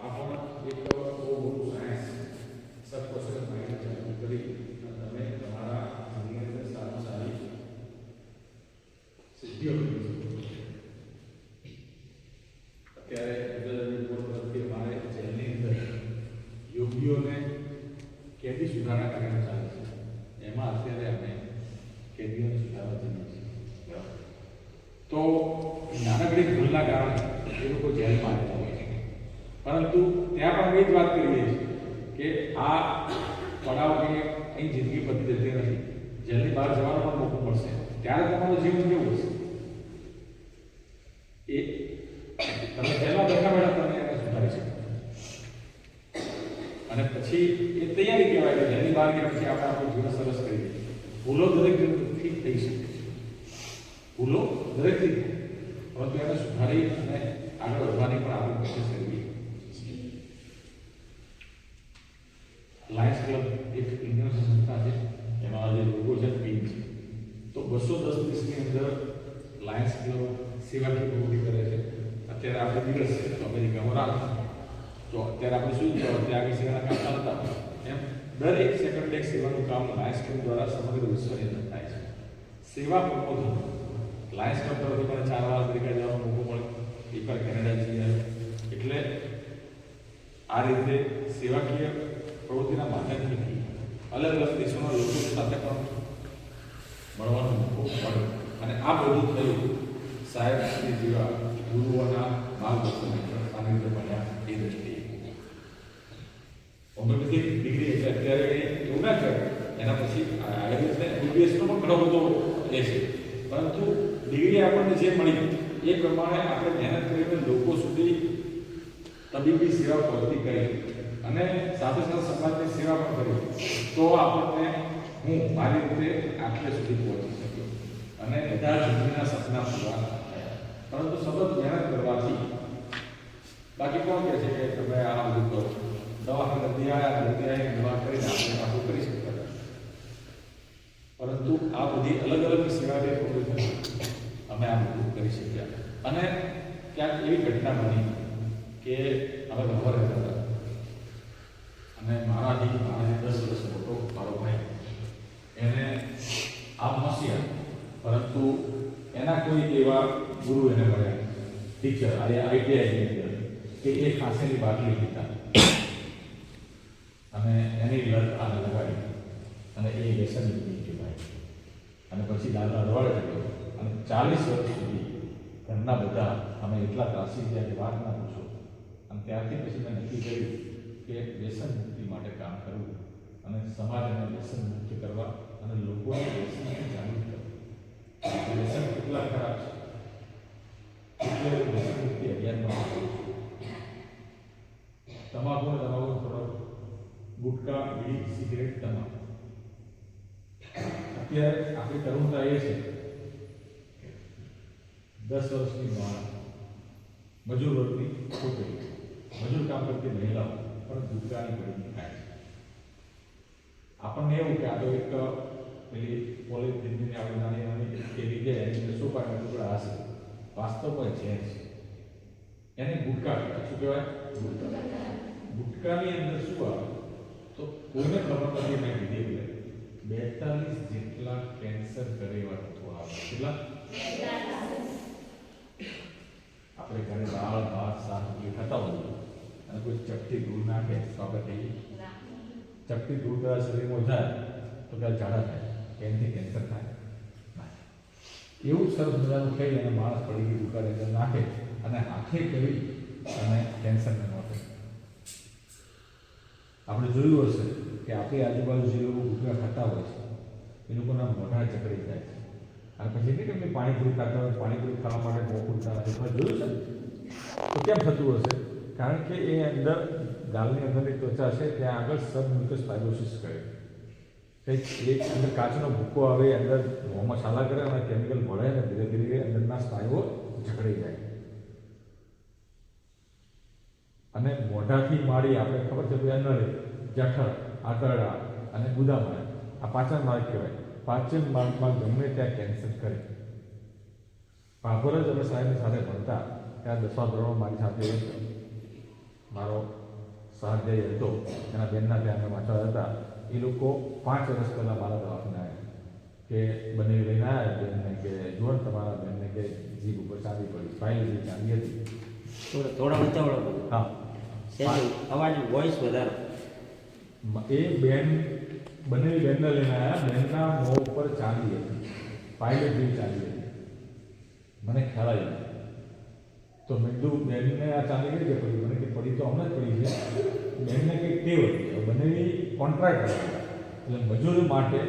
આ પણ એક બહુ મોટું સાયન્સ, સબકોન્શિયસ માઇન્ડ જાગૃત કરી અને તમે તમારા જિંદગીની અંદર સારી સારી સિદ્ધિઓ કરી શકો. અત્યારે ગુજરાતી રિપોર્ટ પરથી અમારે જેલની અંદર યોગીઓને કેદી સુધારણા કાર્યક્રમ ચાલે છે. એમાં અત્યારે અમે કેદીઓને સુધારવા જઈએ છીએ. તો નાનકડી ભૂલના કારણે એ લોકો જેલમાં આવ્યા હોય છે. પરંતુ ત્યાં પણ અમે જ વાત કરીએ છીએ કે આ પડાવ કે અહીં જિંદગી પતી જતી નથી. જેલની બહાર જવાનો પણ મોકો મળશે, ત્યારે તમારું જીવન કેવું હશે એ તમે જેલમાં બેઠા બેઠા તમે એને સુધારી શકો. અને પછી એ તૈયારી કહેવાય કે જેલની બહાર ગયા પછી આપણે આપણું જીવન સરસ કરી દઈએ. ભૂલો દરેક ઠીક થઈ શકે, ભૂલો દરેકથી થાય, પરંતુ એને સુધારી અને આગળ વધવાની પણ આપણી કોશિશ કરવી. લાયન્સ ક્લબ એક ઇન્ડિયન સંસ્થા છે, એમાં જે લોકો છે ટીમ છે. તો 210 દેશની અંદર લાયન્સ ક્લબ સેવાકીય પ્રવૃત્તિ કરે છે. અત્યારે આપણે દિવસ છે તો અમેરિકામાં રાત, તો અત્યારે આપણે શું ત્યાં સેવાના કામ ચાલતા હોય એમ દરેક સેકન્ડ એક સેવાનું કામ લાયન્સ ક્લબ દ્વારા સમગ્ર વિશ્વની અંદર થાય છે. સેવા પ્રબોધન લાયન્સ ક્લબ તરફથી મને 4 વાર અમેરિકા જવાનો મોકો મળ્યો, એકવાર કેનેડા જઈ આવ્યો. એટલે આ રીતે સેવાકીય પ્રવૃત્તિના માધ્યમથી અલગ અલગ દેશોના લોકો સાથે પણ મળવાનો મોકો મળ્યો. અને આ બધું થયું સાહેબ શ્રી જેવા ગુરુઓના માર્ગદર્શન હેઠળ સાનિધ્ય બન્યા એ દ્રષ્ટિએ. હોમિયોપેથિક ડિગ્રી એટલે અત્યારે એવું ના કરે, એના પછી આયુર્વેદ એમબીબીએસનો પણ ઘણો બધો એ છે, પરંતુ ડિગ્રી આપણને જે મળી એ પ્રમાણે આપણે મહેનત કરીને લોકો સુધી તબીબી સેવા પહોંચતી કરી અને સાથે સાથે સમાજની સેવા પણ કરી, તો આપણને હું મારી રીતે આટલે સુધી પહોંચી શક્યો અને બધા જિંદગીના સપના પૂરા થયા. પરંતુ સતત મહેનત કરવાથી, બાકી કોણ કહે છે કે તમે આ બધું કરો, દવાખાને દર્દી આવ્યા દવા કરીને આપણે આટલું કરી શકતા, પરંતુ આ બધી અલગ અલગ સેવાકીય પ્રવૃત્તિઓ અમે આ બધું કરી શક્યા. અને ક્યાંક એવી ઘટના બની કે અમે ઘર રહેતા હતા અને મારાથી 10 વર્ષ મોટો મારો ભાઈ, એને આમ હોશિયાર, પરંતુ એના કોઈ એવા ગુરુ એને મળ્યા, ટીચર આઈટીઆઈની અંદર, કે એ ખાંસીની બાટલી પીતા અને એની લત આને લગાડી અને એ વ્યસન નીકળી ગયું ભાઈ. અને પછી દાદા રવાડે ગયો અને 40 વર્ષ સુધી ઘરના બધા અમે એટલા ત્રાસી ગયા કે વાત ના પૂછો. અને ત્યારથી પછી મેં નક્કી કર્યું કે વ્યસન મુક્તિ માટે કામ કરવું અને સમાજને વ્યસન મુક્ત કરવા અને લોકોને વ્યસનથી જાગૃત કરવા. વ્યસન કેટલા ખરાબ છે એટલે વ્યસન મુક્તિ અભિયાનમાં તમાકુ થોડો ગુટકા, બીડી, સિગરેટ, તમાકુ. અત્યારે આપણી તરુણતા એ છે 10 વર્ષની બાળક, મજૂર વર્ગની છોકરી, મજૂર કામ કરતી મહિલાઓ પણ ગુટકાની ગળણી ખાય છે. આપણને એવું કે આ તો એક પેલી પોલિથીનની આપણે નાની નાની એવી કે એની સોપાના ટુકડા હશે, વાસ્તવમાં ઝેર છે. એને ગુટકા કહેવાય. શું કહેવાય? ગુટકાની અંદર શું આવે તો કોઈને ખબર નથી, મેં કીધી 42 જેટલા કેન્સર કરે એવા તત્વો આવે. કેટલા? આપણે ઘરે દાળ ભાત શાક ખાતા હોય અને કોઈ ચપટી દૂધ નાખે તો આપણે કહીએ ચપટી દૂધ શરીરમાં જાય તો ત્યારે ઝાડા થાય, એનાથી કેન્સર થાય ના. એવું સરસ મજાનું ખાઈ અને માણસ પડી ગઈ દુકાને અંદર નાખે અને હાથે કરી અને કેન્સરને નોંધે. આપણે જોયું હશે કે આપણી આજુબાજુ જે લોકો ગુટકા ખાતા હોય છે એ લોકોના મોઢા ચકડી જાય છે. અને પછી નહીં કે એમની પાણીપુરી ખાતા હોય, પાણીપુરી ખાવા માટે મોકૂટતા હોય, તમે જોયું છે તો કેમ થતું હશે? કારણ કે એ અંદર ગાલની અંદરની ત્વચા છે ત્યાં આગળ સબમ્યુકસ ફાઇબ્રોસિસ કરે, કંઈક એક અંદર કાચનો ભૂકો આવે, અંદર મોંમાં છાલા કરે અને કેમિકલ ભળે અને ધીરે ધીરે અંદરના સ્નાયુઓ જકડાઈ જાય. અને મોઢાથી માળી આપણે ખબર છે ભાઈ નળે, જઠર, આંતરડા અને ગુદામાં, આ પાચન માર્ગ કહેવાય. પાચન માર્ગમાં ગમે ત્યાં કેન્સર કરે. ભાભોર જ અમે સાહેબની સાથે ભણતા ત્યાં 10મા ધોરણમાં મારી સાથે મારો સહાધ્યાયી હતો, એના બેનના ત્યાં અમે વાંચવા હતા. એ લોકો 5 વર્ષ પહેલાં મારા દવાખાને આવ્યા કે બંને લઈને આવ્યા બેનને કે જુઓ ને તમારા બેનને કે જીભ ઉપર ચાંદી પડી, ફાઇલ જે ચાંદી હતી થોડા બતાવડો. હા, અવાજ વોઇસ વધારો. એ બેન બંને બેનને લઈને આવ્યા. બેનના મોં ઉપર ચાંદી હતી, પાયલટ જેવી ચાંદી હતી. મને ખ્યાલ આવી જાય. તો મેં કીધું બેનને આ ચાંદી કઈ રીતે પડી? મને કે પડી તો હમણાં જ પડી છે. બેનને કંઈક ટેવ હતી, બંનેની કોન્ટ્રાક્ટ હતી, એટલે મજૂરી માટે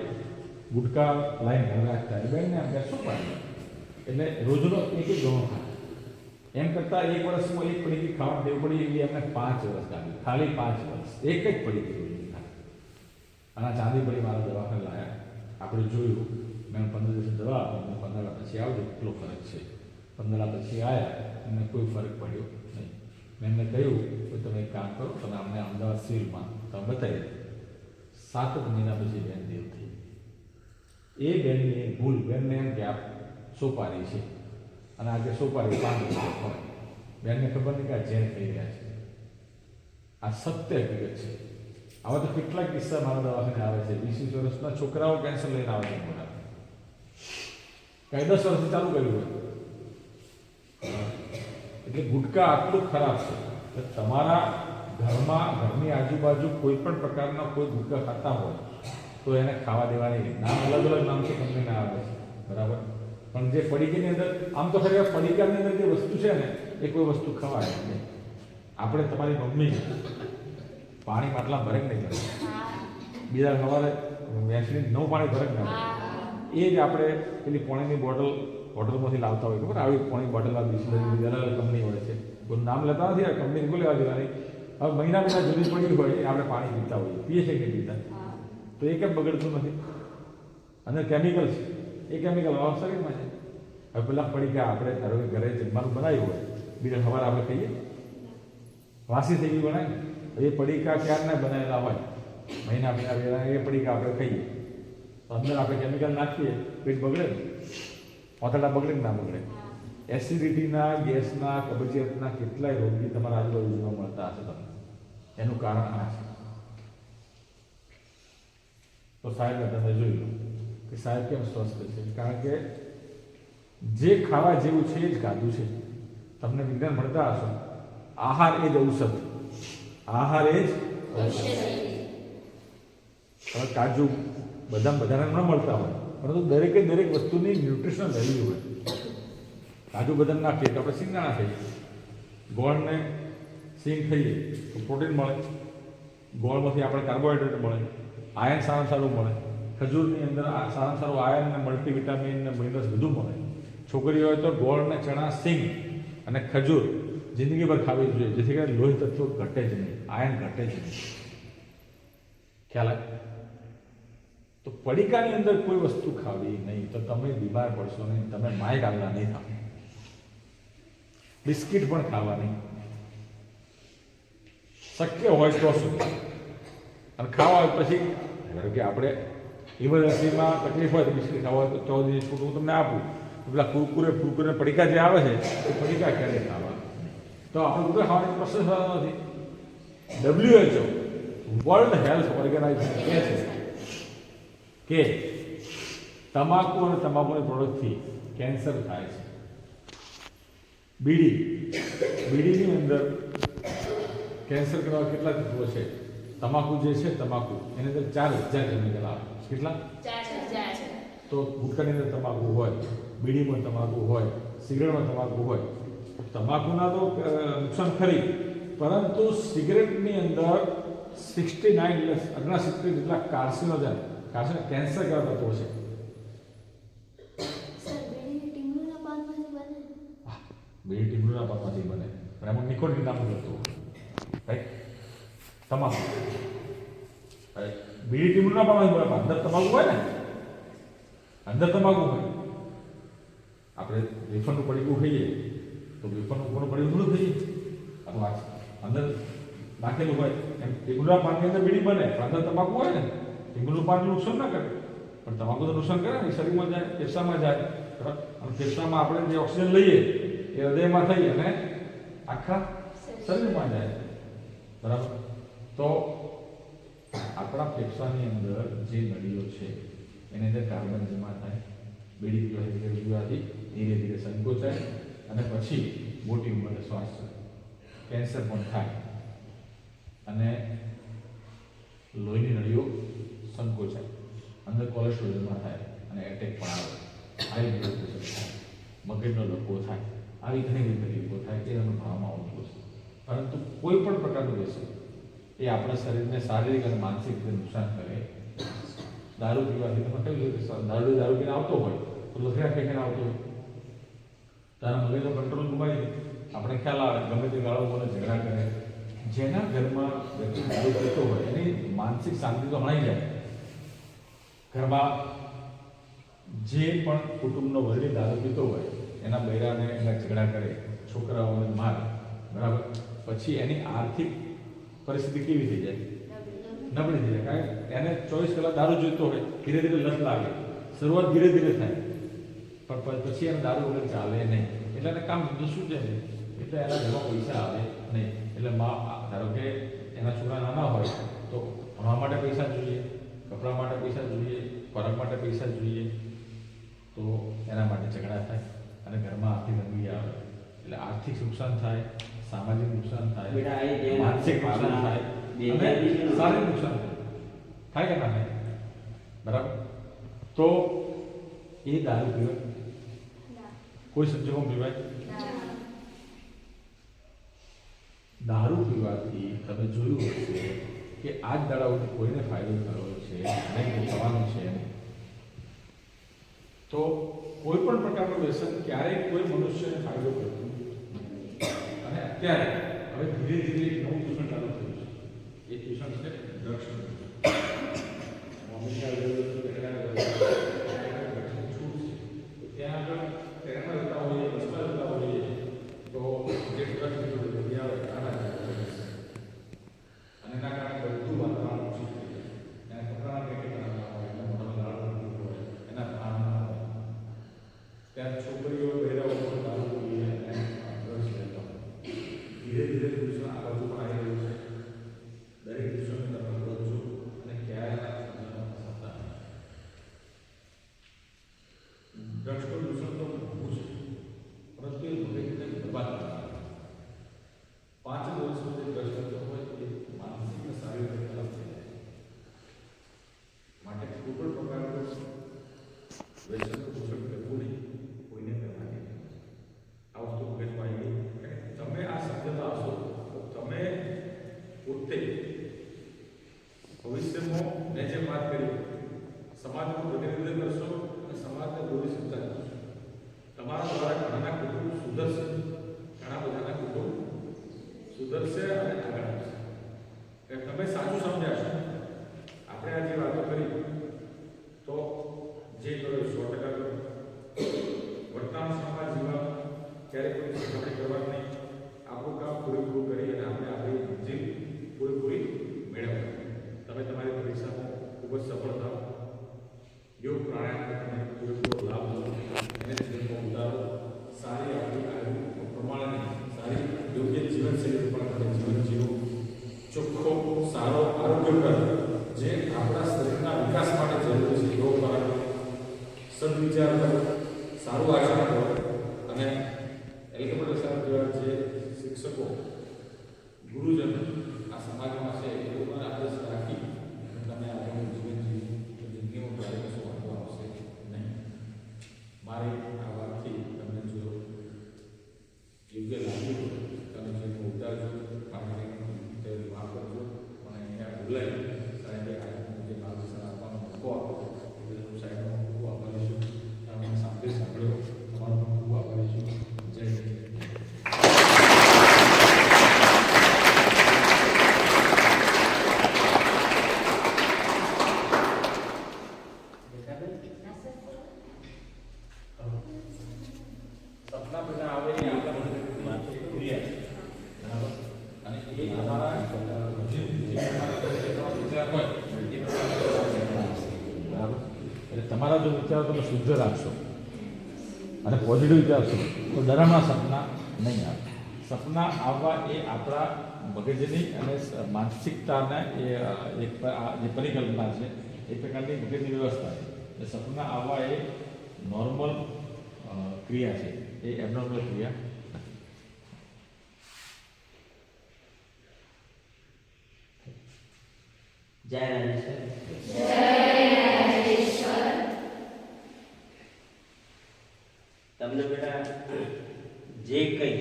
ગુટકા લાઈન ઘર રાખતા. બેનને આમ કે શું પાડે, એટલે રોજનો એક એક ગણો ખાય. એમ કરતાં એક વર્ષમાં એક પડીકી ખાવાની ટેવ પડી, એટલે એમને 5 વર્ષ લાગ્યું, ખાલી 5 વર્ષ એક જ પડીકી રોજની ખાય. અને ચાંદી પડી મારા દવાખાને લાયા. આપણે જોયું, મેં 15 દિવસ દવા આપી, 15 પછી આવજો કેટલો ફરક છે. 15 પછી આવ્યા, એમને કોઈ ફરક પડ્યો નહીં. મેં એમને કહ્યું કે તમે એક કામ કરો, તમે અમને અમદાવાદ સિવિલમાં તમે બતાવી દો. 7 મહિના પછી બેન દેવ થઈ. એ બેનની ભૂલ, બેનને એમ કે આપ સોપારી છે અને આજે સોપારી 5 વર્ષ હોય. બેનને ખબર નહીં કે આ ઝેર થઈ રહ્યા છે. આ સત્ય હકીકત છે. આવા તો કેટલાક કિસ્સા મારા દવાખાને આવે છે. 20 વર્ષના છોકરાઓ કેન્સર લઈને આવે છે. મોટા કઈ 10 વર્ષથી ચાલુ કર્યું હોય. એટલે ગુટકા આટલું ખરાબ છે કે તમારા ઘરની આજુબાજુ કોઈ પણ પ્રકારના કોઈ ગુટકા ખાતા હોય તો એને ખાવા દેવાની. નામ અલગ અલગ નામ છે, કંપનીના આવે છે, બરાબર. પણ જે પડીકાની અંદર, આમ તો ખરેખર પડીકાની અંદર જે વસ્તુ છે ને એ કોઈ વસ્તુ ખવાય નહીં. આપણે તમારી મમ્મી પાણી માટલા ભરે નહીં કરે, બીજા સવારે વેચીને 9 પાણી ભરે ના, એ જ આપણે પેલી પાણીની હોટલમાંથી લાવતા હોય. ખબર આવી પાણી બોટલ બિસ્લરી અલગ અલગ કંપની હોય છે. કોઈ નામ લેતા નથી, આ કંપની કોઈ લેવા દેવાની. હવે મહિના જૂની પડી હોય એ આપણે પાણી પીતા હોઈએ, પીએ છે કે પીતા, તો એ કેમ બગડતું નથી? અંદર કેમિકલ છે, એ કેમિકલ શરીરમાં છે. હવે પેલા પડીકા આપણે ધારો કે ઘરે જમવાનું બનાવ્યું હોય, બીજા સવારે આપણે ખાઈએ, વાસી થઈ ગયું બનાય ને, એ પડીકા ક્યારના બનાવેલા હોય, મહિના પહેલા એ પડીકા આપણે ખાઈએ તો અંદર આપણે કેમિકલ નાખીએ, પેટ બગડે ને, ઓથડા બગડે કે ના બગડે? એસિડિટીના, ગેસના, કબજિયાતના કેટલાય રોગી તમારા આજુબાજુ જોવા મળતા હશે તમને. એનું કારણ આ છે. તો સાહેબ તમે જોઈ લો કે સાહેબ કેમ સ્વસ્થ છે, કારણ કે જે ખાવા જેવું છે એ જ ખાધું છે. તમને વિજ્ઞાન ભણતા હશો, આહાર એ જ ઔષધ, આહાર એ જ ઔષધ. હવે કાજુ બધાને ન મળતા હોય, પરંતુ દરેકે દરેક વસ્તુની ન્યુટ્રિશનલ વેલ્યુ હોય. કાજુ બદામ નાખીએ તો આપણે સિંગદાણા ખાઈએ, ગોળને સિંગ ખાઈએ તો પ્રોટીન મળે, ગોળમાંથી આપણે કાર્બોહાઈડ્રેટ મળે, આયર્ન સારામાં સારું મળે, ખજૂરની અંદર સારામાં સારું આયર્ન ને મલ્ટીવિટામિન ને મિનરલ્સ બધું મળે. છોકરી હોય તો ગોળ ને ચણા, સિંગ અને ખજૂર જિંદગીભર ખાવી જોઈએ, જેથી કરીને લોહી તત્વો ઘટે જ નહીં, આયર્ન ઘટે જ નહીં. ખ્યાલ આવે? તો પડીકાની અંદર કોઈ વસ્તુ ખાવી નહીં તો તમે બીમાર પડશો નહીં, તમે માય ગાલ્લા નહીં થાવ. બિસ્કિટ પણ ખાવા નહીં, શક્ય હોય તો સુધી. અને ખાવા હોય પછી ધારો કે આપણે ઇમરજન્સીમાં તકલીફ હોય તો બિસ્કિટ ખાવા હોય તો 14 દિવસ હું તમને આપું, પેલા કુરકુરે પડીકા જે આવે છે એ પડીકા ક્યારે ખાવા? તો આપણે કુરકુરે ખાવાની પ્રોસેસ નથી. WHO વર્લ્ડ હેલ્થ ઓર્ગેનાઇઝેશન કહે છે કે તમાકુ અને તમાકુની પ્રોડક્ટથી કેન્સર થાય છે. બીડીની અંદર કેન્સર કરવા કેટલા તત્વો છે? તમાકુ જે છે, તમાકુ એની અંદર 4000 કેમિકલ આવે. કેટલા? 4000. તો ગુટકાની અંદર તમાકુ હોય, બીડીમાં તમાકુ હોય, સિગરેટમાં તમાકુ હોય. તમાકુના તો નુકસાન ખરી, પરંતુ સિગરેટની અંદર 69 જેટલા કાર્સિનોજન, કેન્સર કરવા તત્વો છે. બીડી ટીમરૂના પાનમાંથી બને, પણ એમાં નિકોટિન નામનું તત્વ હોય, રાઈટ? તમાકુ બીડી ટીમરૂના પાનમાંથી બને, અંદર તમાકુ હોય ને, અંદર તમાકુ હોય. આપણે વેફરનું પડીકું ખાઈએ તો વેફરનું કોનું પડીકું થોડું ખાઈએ, અથવા અંદર નાખેલું હોય એમ. ટીમરૂના પાનની અંદર બીડી બને પણ અંદર તમાકુ હોય ને, ટીમરૂનું પાન નુકસાન ના કરે પણ તમાકુ તો નુકસાન કરે ને. શરીરમાં જાય, ફેફસામાં જાય, અને ફેફસામાં આપણે જે ઓક્સિજન લઈએ એ હૃદયમાં થઈ અને આખા શરીરમાં જાય, બરાબર? તો આપણા ફેફસાની અંદર જે નળીઓ છે એની અંદર કાર્બન જમા થાય, બીડી પીવાથી ધીરે ધીરે સંકોચાય અને પછી મોટી ઉંમરે શ્વાસ કેન્સર પણ થાય અને લોહીની નળીઓ સંકોચાય, અંદર કોલેસ્ટ્રોલ જમા થાય અને એટેક પણ આવે, હાઈ બ્લડ પ્રેશર થાય, મગજનો લકવો થાય, આવી ઘણી બધી તકલીફો થાય કે એનું ભાવમાં આવતું છે. પરંતુ કોઈ પણ પ્રકારનું વ્યસન એ આપણા શરીરને શારીરિક અને માનસિક રીતે નુકસાન કરે. દારૂ પીવાથી તમે કહ્યું કે દારૂ પીને આવતો હોય તો લખડા ફેંકીને આવતો હોય, તારા મગજનો કંટ્રોલ ગુમાવી દે. આપણે ખ્યાલ આવે ગમે તે ગાળો બોલે, ઝઘડા કરે. જેના ઘરમાં વ્યક્તિ દારૂ પીતો હોય એની માનસિક શાંતિ તો હણાઈ જાય. ઘરમાં જે પણ કુટુંબનો વડીલ દારૂ પીતો હોય એના બૈરાને એના ઝઘડા કરે, છોકરાઓને મારે, બરાબર. પછી એની આર્થિક પરિસ્થિતિ કેવી થઈ જાય? નબળી થઈ જાય. કારણ કે એને 24 કલાક દારૂ જોઈતો હોય, ધીરે ધીરે લત લાગે. શરૂઆત ધીરે ધીરે થાય, પણ પછી એને દારૂ વગર ચાલે નહીં. એટલે એને કામ ધંધો શું છે નહીં, એટલે એના ઘરમાં પૈસા આવે નહીં. એટલે ધારો કે એના છોકરા નાના હોય તો ભણવા માટે પૈસા જોઈએ, કપડાં માટે પૈસા જોઈએ, ખોરાક માટે પૈસા જોઈએ, તો એના માટે ઝઘડા થાય અને ઘરમાં આર્થિક તંગી આવે. એટલે આર્થિક નુકસાન થાય, સામાજિક નુકસાન થાય, માનસિક નુકસાન થાય અને શારીરિક નુકસાન થાય કે ના થાય? બરાબર. તો એ દારૂ પીવાય? કોઈ સંજોગોમાં પીવાય? દારૂ પીવાથી તમે જોયું હશે કે આજ દાડાઓથી કોઈને ફાયદો થયો છે નહીં, થવાનો છે નહીં. તો કોઈ પણ પ્રકારનું વ્યસન ક્યારેય કોઈ મનુષ્યને ફાયદો કરતું નથી. અને અત્યારે હવે ધીરે ધીરે એક નવું દૂષણ ચાલુ થયું છે. એ દૂષણ છે ડ્રગ્સનું. ત્યાં આગળ ટ્રેનમાં જતા હોઈએ, બસમાં જતા હોઈએ તો જે ડ્રગ્સ બધી આવે અને એના કારણે બધું વાતાવરણ ઓછું થઈ જાય. એના કપડાના પેકેટ નાના હોય, એના મોઢામાં લાળ પડતી હોય, એના ભાન ના હોય. ત્યાં છોકરીઓ બહેરાઓ પણ દારૂ પીએ અને ડ્રગ્સ લેતા હોય. ધીરે ધીરે દૂષણ આ બાજુ પણ આવી રહ્યું છે. દરેક દૂષણને તમે બચો અને ક્યારે થતા ડ્રગ્સનું દૂષણ તો મોટું છે, પરંતુ એ મગજને બરબાદ કરે. 5 વર્ષ સુધી ડ્રગ્સ કરતો હોય એ માનસિક અને શારીરિક રીતે ખરાબ થઈ જાય. માટે કોઈ પણ પ્રકારનું વ્યસનનું દૂષણ કરવું નહીં, કોઈને કરવાની. આ વસ્તુ મગજમાં આવી ગઈ. તમે આ સમજતા હશો તો તમે પોતે ભવિષ્યમાં મેં જે વાત કરી સમાજનું પ્રતિનિધિત્વ કરશો અને સમાજને દોરી શકતા કરશો. તમારા દ્વારા ઘણાના કુટુંબ સુધરશે, ઘણા બધાના કુટુંબ સુધરશે અને આગળ આવશે. તમે સાચું સમજ્યા છો. આપણે આ જે વાતો કરી તો જે કરો 100% કરો. વર્તમાન સમાજ જીવન ક્યારેક કોઈ સરખામણી કરવાની નહીં. આપણું કામ પૂરેપૂરું કરી અને આપણે આપણી મંજિલ પૂરેપૂરી મેળવવાની. તમે તમારી પરીક્ષામાં ખૂબ જ સફળ થાવ. યોગ પ્રાણાયામ તમે પૂરેપૂરો લાભ લો, એને જીવનમાં ઉતારો. સારી આપણી આયુ પ્રમાણે સારી યોગ્ય જીવનશૈલી પણ આપણે જીવન જીવો. ચોખ્ખો સારો આરોગ્યકર જે આપણા શરીરના વિકાસ માટે જરૂરી છે યોગ કરો, સદવિચાર કરો, સારું આચરણ કરો અને એલ્કેમિસ્ટ સાહેબ જેવા જે શિક્ષકો ગુરુજન આ સમાજમાં છે એ લોકોને આદર્શ રાખી અને તમે આગળનું જીવન જીવો. જિંદગીમાં ક્યારેય કશું વાંધો આવશે નહીં. મારી આ વાતથી તમને જો યોગ્ય લાગ્યું તમે જેનો ઉતારજો, માટે માફ કરજો. પણ અહીંયા બોલાય સાહેબે આજનું જે માર્ગદર્શન આપવાનો મોકો આપ્યો એ સાહેબનો ખૂબ આભારી છું. તમે સાંભળ્યો તમારો ખૂબ આભારી છું. જય હિન્દ. સપના બધા આવે એ આપણા બધા ક્રિયા છે, બરાબર. અને એ તમારા જે વિચાર હોય એ બરાબર. એટલે તમારા જો વિચારો તમે શુદ્ધ રાખશો અને પોઝિટિવ વિચારશો તો ડરામણા સપના નહીં આવે. સપના આવવા એ આપણા મગજની અને માનસિકતાના એ એક જે પરિકલ્પના છે એ પ્રકારની મગજની વ્યવસ્થા છે. એટલે સપના આવવા એ નોર્મલ ક્રિયા છે, એ એબનોર્મલ ક્રિયા નથી. જય રાજેશ્વર. તમને બેટા જે કંઈ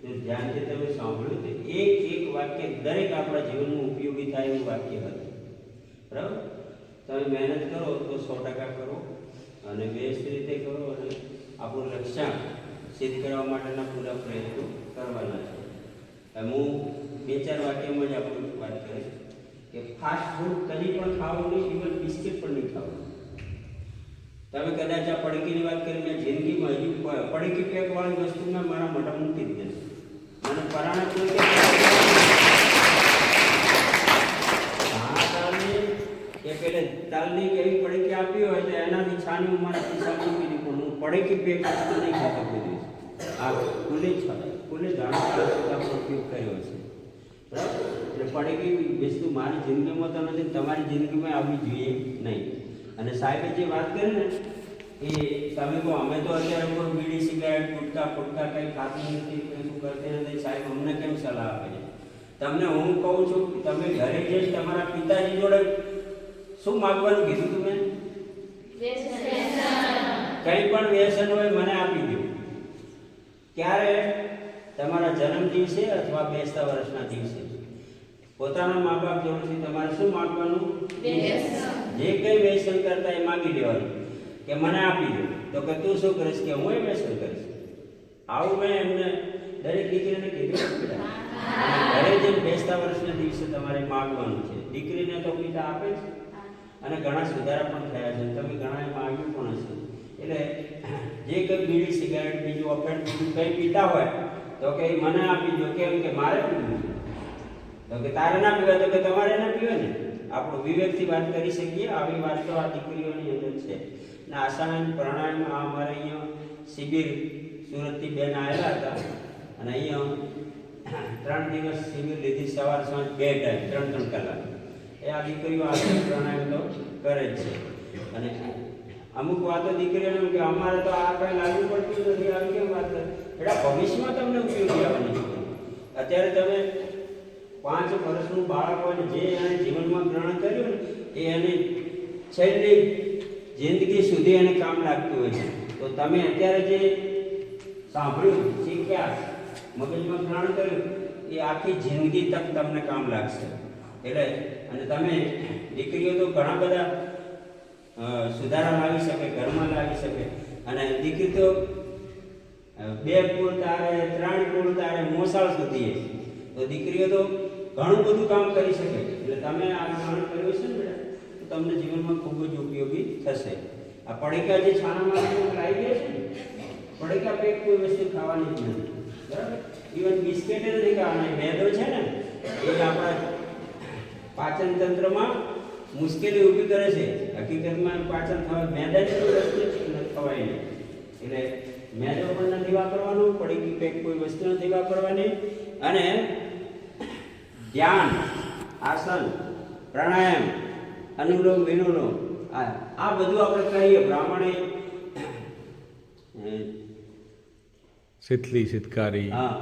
તે ધ્યાનથી તમે સાંભળ્યું તો એક વાક્ય દરેક આપણા જીવનમાં ઉપયોગી થાય એવું વાક્ય હતું. બરાબર? તમે મહેનત કરો તો 100% કરો અને વ્યવસ્થિત રીતે કરો અને આપણું લક્ષ્યાંક સિદ્ધ કરવા માટેના પૂરા પ્રયત્નો કરવાના છે. હું 2-4 વાક્યમાં જ આપણું વાત કરીશ કે ફાસ્ટ ફૂડ કદી પણ ખાવું નહીં, ઇવન બિસ્કિટ પણ નહીં ખાવું. તમે કદાચ આ પડીકીની વાત કરી, મેં જિંદગીમાં હજુ પડીકી પેકવાળી વસ્તુ મેં મારા મોઢા મૂકી જ નથી. મને પરાણે કોઈ કે પેલે તાલની કે એવી પડીકી આપી હોય તો એનાથી છાની હું મારા ખિસ્સામાં મૂકી દીધી, પણ હું પડીકી પેક વસ્તુ નહીં ખાતો કોઈ દિવસ. આ કુલે જાણવાનો ઉપયોગ કર્યો છે. બરાબર? એટલે પડીકી વસ્તુ મારી જિંદગીમાં તો નથી, તમારી જિંદગીમાં આવવી જોઈએ નહીં. અને સાહેબે જે વાત કરી ને એ તમે કહો અમે તો અત્યારે કોઈ બીડી સિગારેટ ગુટકા કંઈ ખાતી નથી, કંઈ કરતી નથી, સાહેબ અમને કેમ સલાહ આપે છે? તમને હું કહું છું કે તમે ઘરે જઈ તમારા પિતાજી જોડે શું માગવાનું કીધું તમે? કંઈ પણ વ્યસન હોય મને આપી દો. ક્યારે? તમારા જન્મ દિવસે અથવા બેસતા વર્ષના દિવસે પોતાના મા બાપ જોડેથી તમારે શું માગવાનું? જે કંઈ વ્યસન કરતા એ માગી દેવાનું કે મને આપી દો. તો કે તું શું કરીશ? કે હું એ વ્યસન કરીશ. આવું મેં એમને દરેક દીકરીને કીધું. ઘરે જેમ બેસતા વર્ષના દિવસે તમારે માગવાનું છે. દીકરીને તો પિતા આપે છે અને ઘણા સુધારા પણ થયા છે, તમે ઘણાએ માગ્યું પણ હશે. એટલે જે કંઈ બીડી સિગારેટ બીજું અફેણ બીજું કંઈ પીતા હોય તો કે મને આપી દો. કેમ કે મારે પીવું છે. તો કે તારે ના પીવાય તો કે તમારે ના પીવાય ને. આપણું વિવેકથી વાત કરી શકીએ. આવી વાત તો આ દીકરીઓની અંદર છે. ને આસન પ્રાણાયામ અમારે અહીંયા શિબિર સુરતથી બેન આવેલા હતા અને અહીંયા 3 દિવસ શિબિર લીધી, સવાર સાંજ 2 ટાઈમ 3-3 કલાક. એ આ દીકરીઓ આસન પ્રાણાયામ તો કરે જ છે. અને અમુક વાતો દીકરીઓને કે અમારે તો આ કંઈ લાગુ પડતું નથી, આવી કેમ વાત કરે? એટલે ભવિષ્યમાં તમને ઉપયોગી આવવાની છે. અત્યારે તમે 5 વર્ષનું બાળક હોય જે એને જીવનમાં ગ્રહણ કર્યું ને એ એને છેલ્લી જિંદગી સુધી એને કામ લાગતું હોય છે. તો તમે અત્યારે જે સાંભળ્યું, શીખ્યા, મગજમાં ગ્રહણ કર્યું એ આખી જિંદગી તક તમને કામ લાગશે. એટલે અને તમે દીકરીઓ તો ઘણા બધા સુધારા લાવી શકે, ઘરમાં લાવી શકે. અને દીકરી તો 2 કુળ તારે, 3 કુળ તારે, મોસાળ સુધી. તો દીકરીઓ તો ઘણું બધું કામ કરી શકે. એટલે તમે આ ગ્રહણ કર્યું છે ને બેટા, તો તમને જીવનમાં ખૂબ જ ઉપયોગી થશે. આ પડીકા જે છાનામાં લાવી દે છે ને, પડીકા પેક કોઈ વસ્તુ ખાવાની જ નથી. બરાબર? ઇવન બિસ્કિટ નથી ખાવાના. મેદો છે ને એ આપણા પાચન તંત્રમાં મુશ્કેલી ઊભી કરે છે. હકીકતમાં પાચન થવા મેદાની વસ્તુ ખવાય નહીં. એટલે મેદો પણ નથી વાપરવાનો, પડીકી પેક કોઈ વસ્તુ નથી વાપરવાની. અને ધ્યાન, આસન, પ્રાણાયામ, અનુલોમ વિલોમ આ બધું આપણે કહીએ પ્રમાણે શીતલી શીતકારી. હા,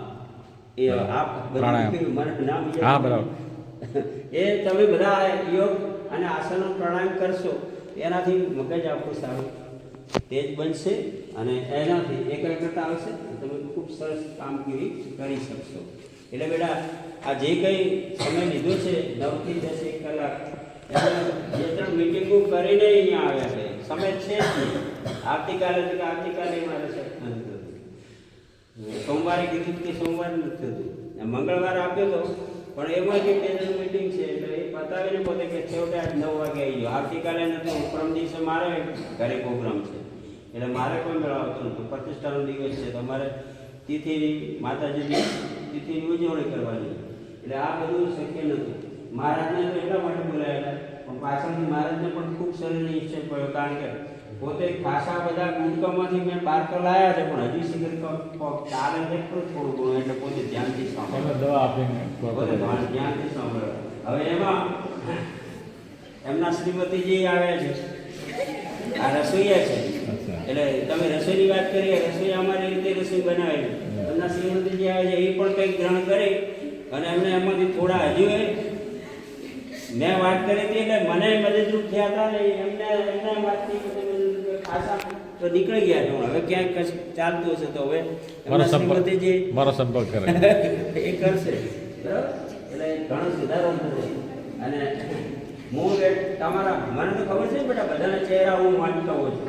એ આ બધું મને નામ હા બરાબર. એ તમે બધા યોગ અને આસનો પ્રાણાયામ કરશો એનાથી મગજ આપણું સારું તેજ બનશે અને એનાથી એકાગ્રતા આવશે. તમે ખૂબ સરસ કામગીરી કરી શકશો. એટલે બેટા આ જે કંઈ સમય લીધો છે 9 થી 10 કલાક, જે 3 મિટિંગો કરીને અહીંયા આવ્યા છે. સમય છે જ નહીં. આવતીકાલે મારે છે, સોમવારે કીધું કે સોમવારે નથી થતું, મંગળવારે આપ્યો હતો પણ એમાં કે પેનલ મિટિંગ છે એટલે એ બતાવીને પોતે કે છેવટે 9 વાગે આવી ગયો. આવતીકાલે નથી, પરમ દિવસે મારે ઘરે પ્રોગ્રામ છે એટલે મારે કોઈ મેળવતો નથી. પ્રતિષ્ઠાનો દિવસ છે, તમારે તિથિ માતાજીની તિથિની ઉજવણી કરવાની. એટલે આ બધું શક્ય નથી. મહારાજને તો એટલા માટે બોલાયેલા, પણ પાછળથી મહારાજને પણ ખૂબ શરીર નિશ્ચય પડ્યો. કારણ કે પોતે ખાસા બધા ગુટકામાંથી મેં બહાર તો લાવ્યા છે પણ હજી સિગરેટ ચાલે છે થોડું ઘણું. એટલે પોતે ધ્યાનથી સાંભળે, દવા આપીને પોતે ધ્યાનથી સાંભળે. હવે એમાં એમના શ્રીમતીજી આવ્યા છે, આ રસોઈયા છે. એટલે તમે રસોઈની વાત કરીએ, રસોઈ અમારી રીતે રસોઈ બનાવેલી. એમના શ્રીમતીજી આવે છે, એ પણ કંઈક ગ્રહણ કરી અને એમને એમાંથી થોડા હજુ મેં વાત કરી હતી એટલે મને મદદરૂપ થયા હતા ને એમને વાત થઈ ખાસા તો નીકળી ગયા છો. હવે ક્યાંક કશું ચાલતું હશે તો હવે મારો એમના શ્રીમતી જે મારો સંપર્ક કરે. એ કરશે બરાબર. એટલે ઘણો સુધારો થશે. અને હું તમારા મને તો ખબર છે ને બેટા, બધાના ચહેરા હું વાંચતો હોઉં છું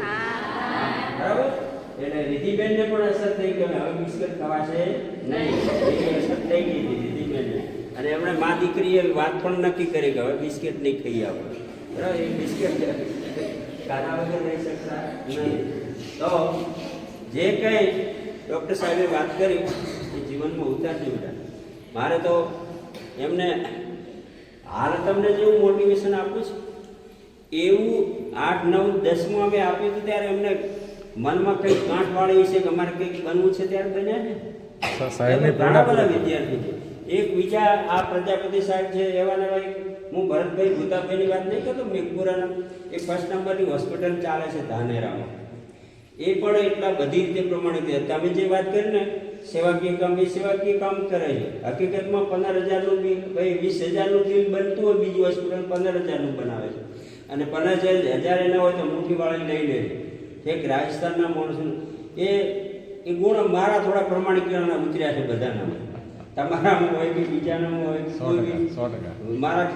બરાબર. એટલે રિધિબેનને પણ અસર થઈ ગઈ. હવે બિસ્કિટ ખવાશે નહીં, એની અસર થઈ ગઈ હતી રિધિબેનને. અને એમણે મા દીકરીએ વાત પણ નક્કી કરી કે હવે બિસ્કિટ નહીં ખાઈએ આપણે બરાબર. એ બિસ્કિટ ખાધા વગર રહી શકતા નહીં. તો જે કંઈ ડૉક્ટર સાહેબે વાત કરી એ જીવનમાં ઉતારજો બેટા. મારે તો એમને હાલ તમને જેવું મોટિવેશન આપું છું એવું 8, 9, 10માં અમે આપ્યું હતું ત્યારે એમને મનમાં કંઈક ગાંઠ વાળી છે કે અમારે કંઈક બનવું છે ત્યારે બન્યા છે. સાહેબની ઘણા બધા વિદ્યાર્થી છે. એક બીજા આ પ્રજાપતિ સાહેબ છે એવા ને એવા હું ભરતભાઈ ભૂતાભાઈની વાત નહીં કરતો, મેઘપુરાના એ 1st નંબરની હોસ્પિટલ ચાલે છે ધાનેરામાં. એ પણ એટલા બધી રીતે પ્રમાણિત છે. તમે જે વાત કરી ને સેવાકીય કામ, એ સેવાકીય કામ કરે છે. હકીકતમાં 15,000નું બિલ, ભાઈ 20,000નું બિલ બનતું હોય બીજી હોસ્પિટલ 15,000નું બનાવે છે. અને 15,000 ન હોય તો મુઠ્ઠીવાળી લઈ લે છે. એક રાજસ્થાનના માણસો એ ગુણ મારા થોડા પ્રમાણિકરણના ઉતર્યા છે બધાના. તમારામાં હોય કે બીજાનામાં હોય, કોઈ બી 100%. મારા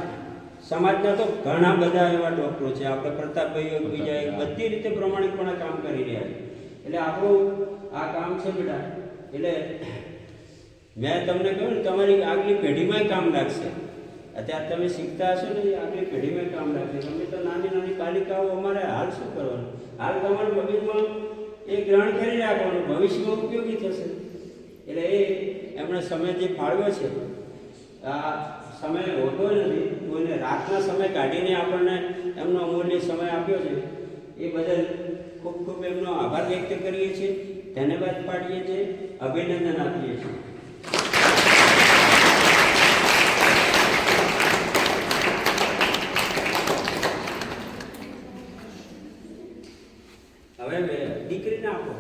સમાજના તો ઘણા બધા એવા ડૉક્ટરો છે. આપણે પ્રતાપભાઈઓ બીજા બધી રીતે પ્રમાણિકપણે કામ કરી રહ્યા છે. એટલે આપણું આ કામ છે બેટા. એટલે મેં તમને કહ્યું ને તમારી આગલી પેઢીમાંય કામ લાગશે. અત્યારે તમે શીખતા હશો ને એ આગલી પેઢીમાં કામ લાગશે. તમે તો નાની નાની પાલિકાઓ અમારે હાલ શું કરવાનું, હાલ તમારા મગજમાં એ ગ્રહણ કરી રાખવાનું, ભવિષ્યમાં ઉપયોગી થશે. એટલે એ એમણે સમય જે ફાળવ્યો છે આ સમય હોતો નથી. કોઈને રાતના સમય કાઢીને આપણને એમનો અમૂલ્ય સમય આપ્યો છે એ બદલ ખૂબ ખૂબ એમનો આભાર વ્યક્ત કરીએ છીએ, ધન્યવાદ પાડીએ છીએ, અભિનંદન આપીએ છીએ. હવે દીકરીને આપો.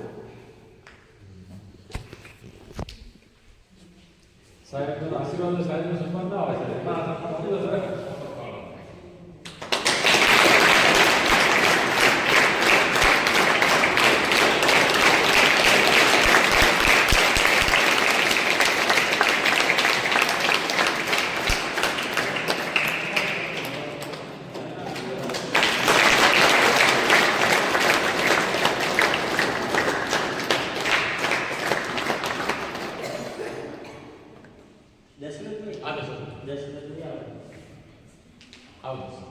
સાહેબ આશીર્વાદ સાહેબનો સન્માન ના આવે સાહેબ. દશરથભાઈ આ દશરથ દશરથભાઈ આવો. આવો.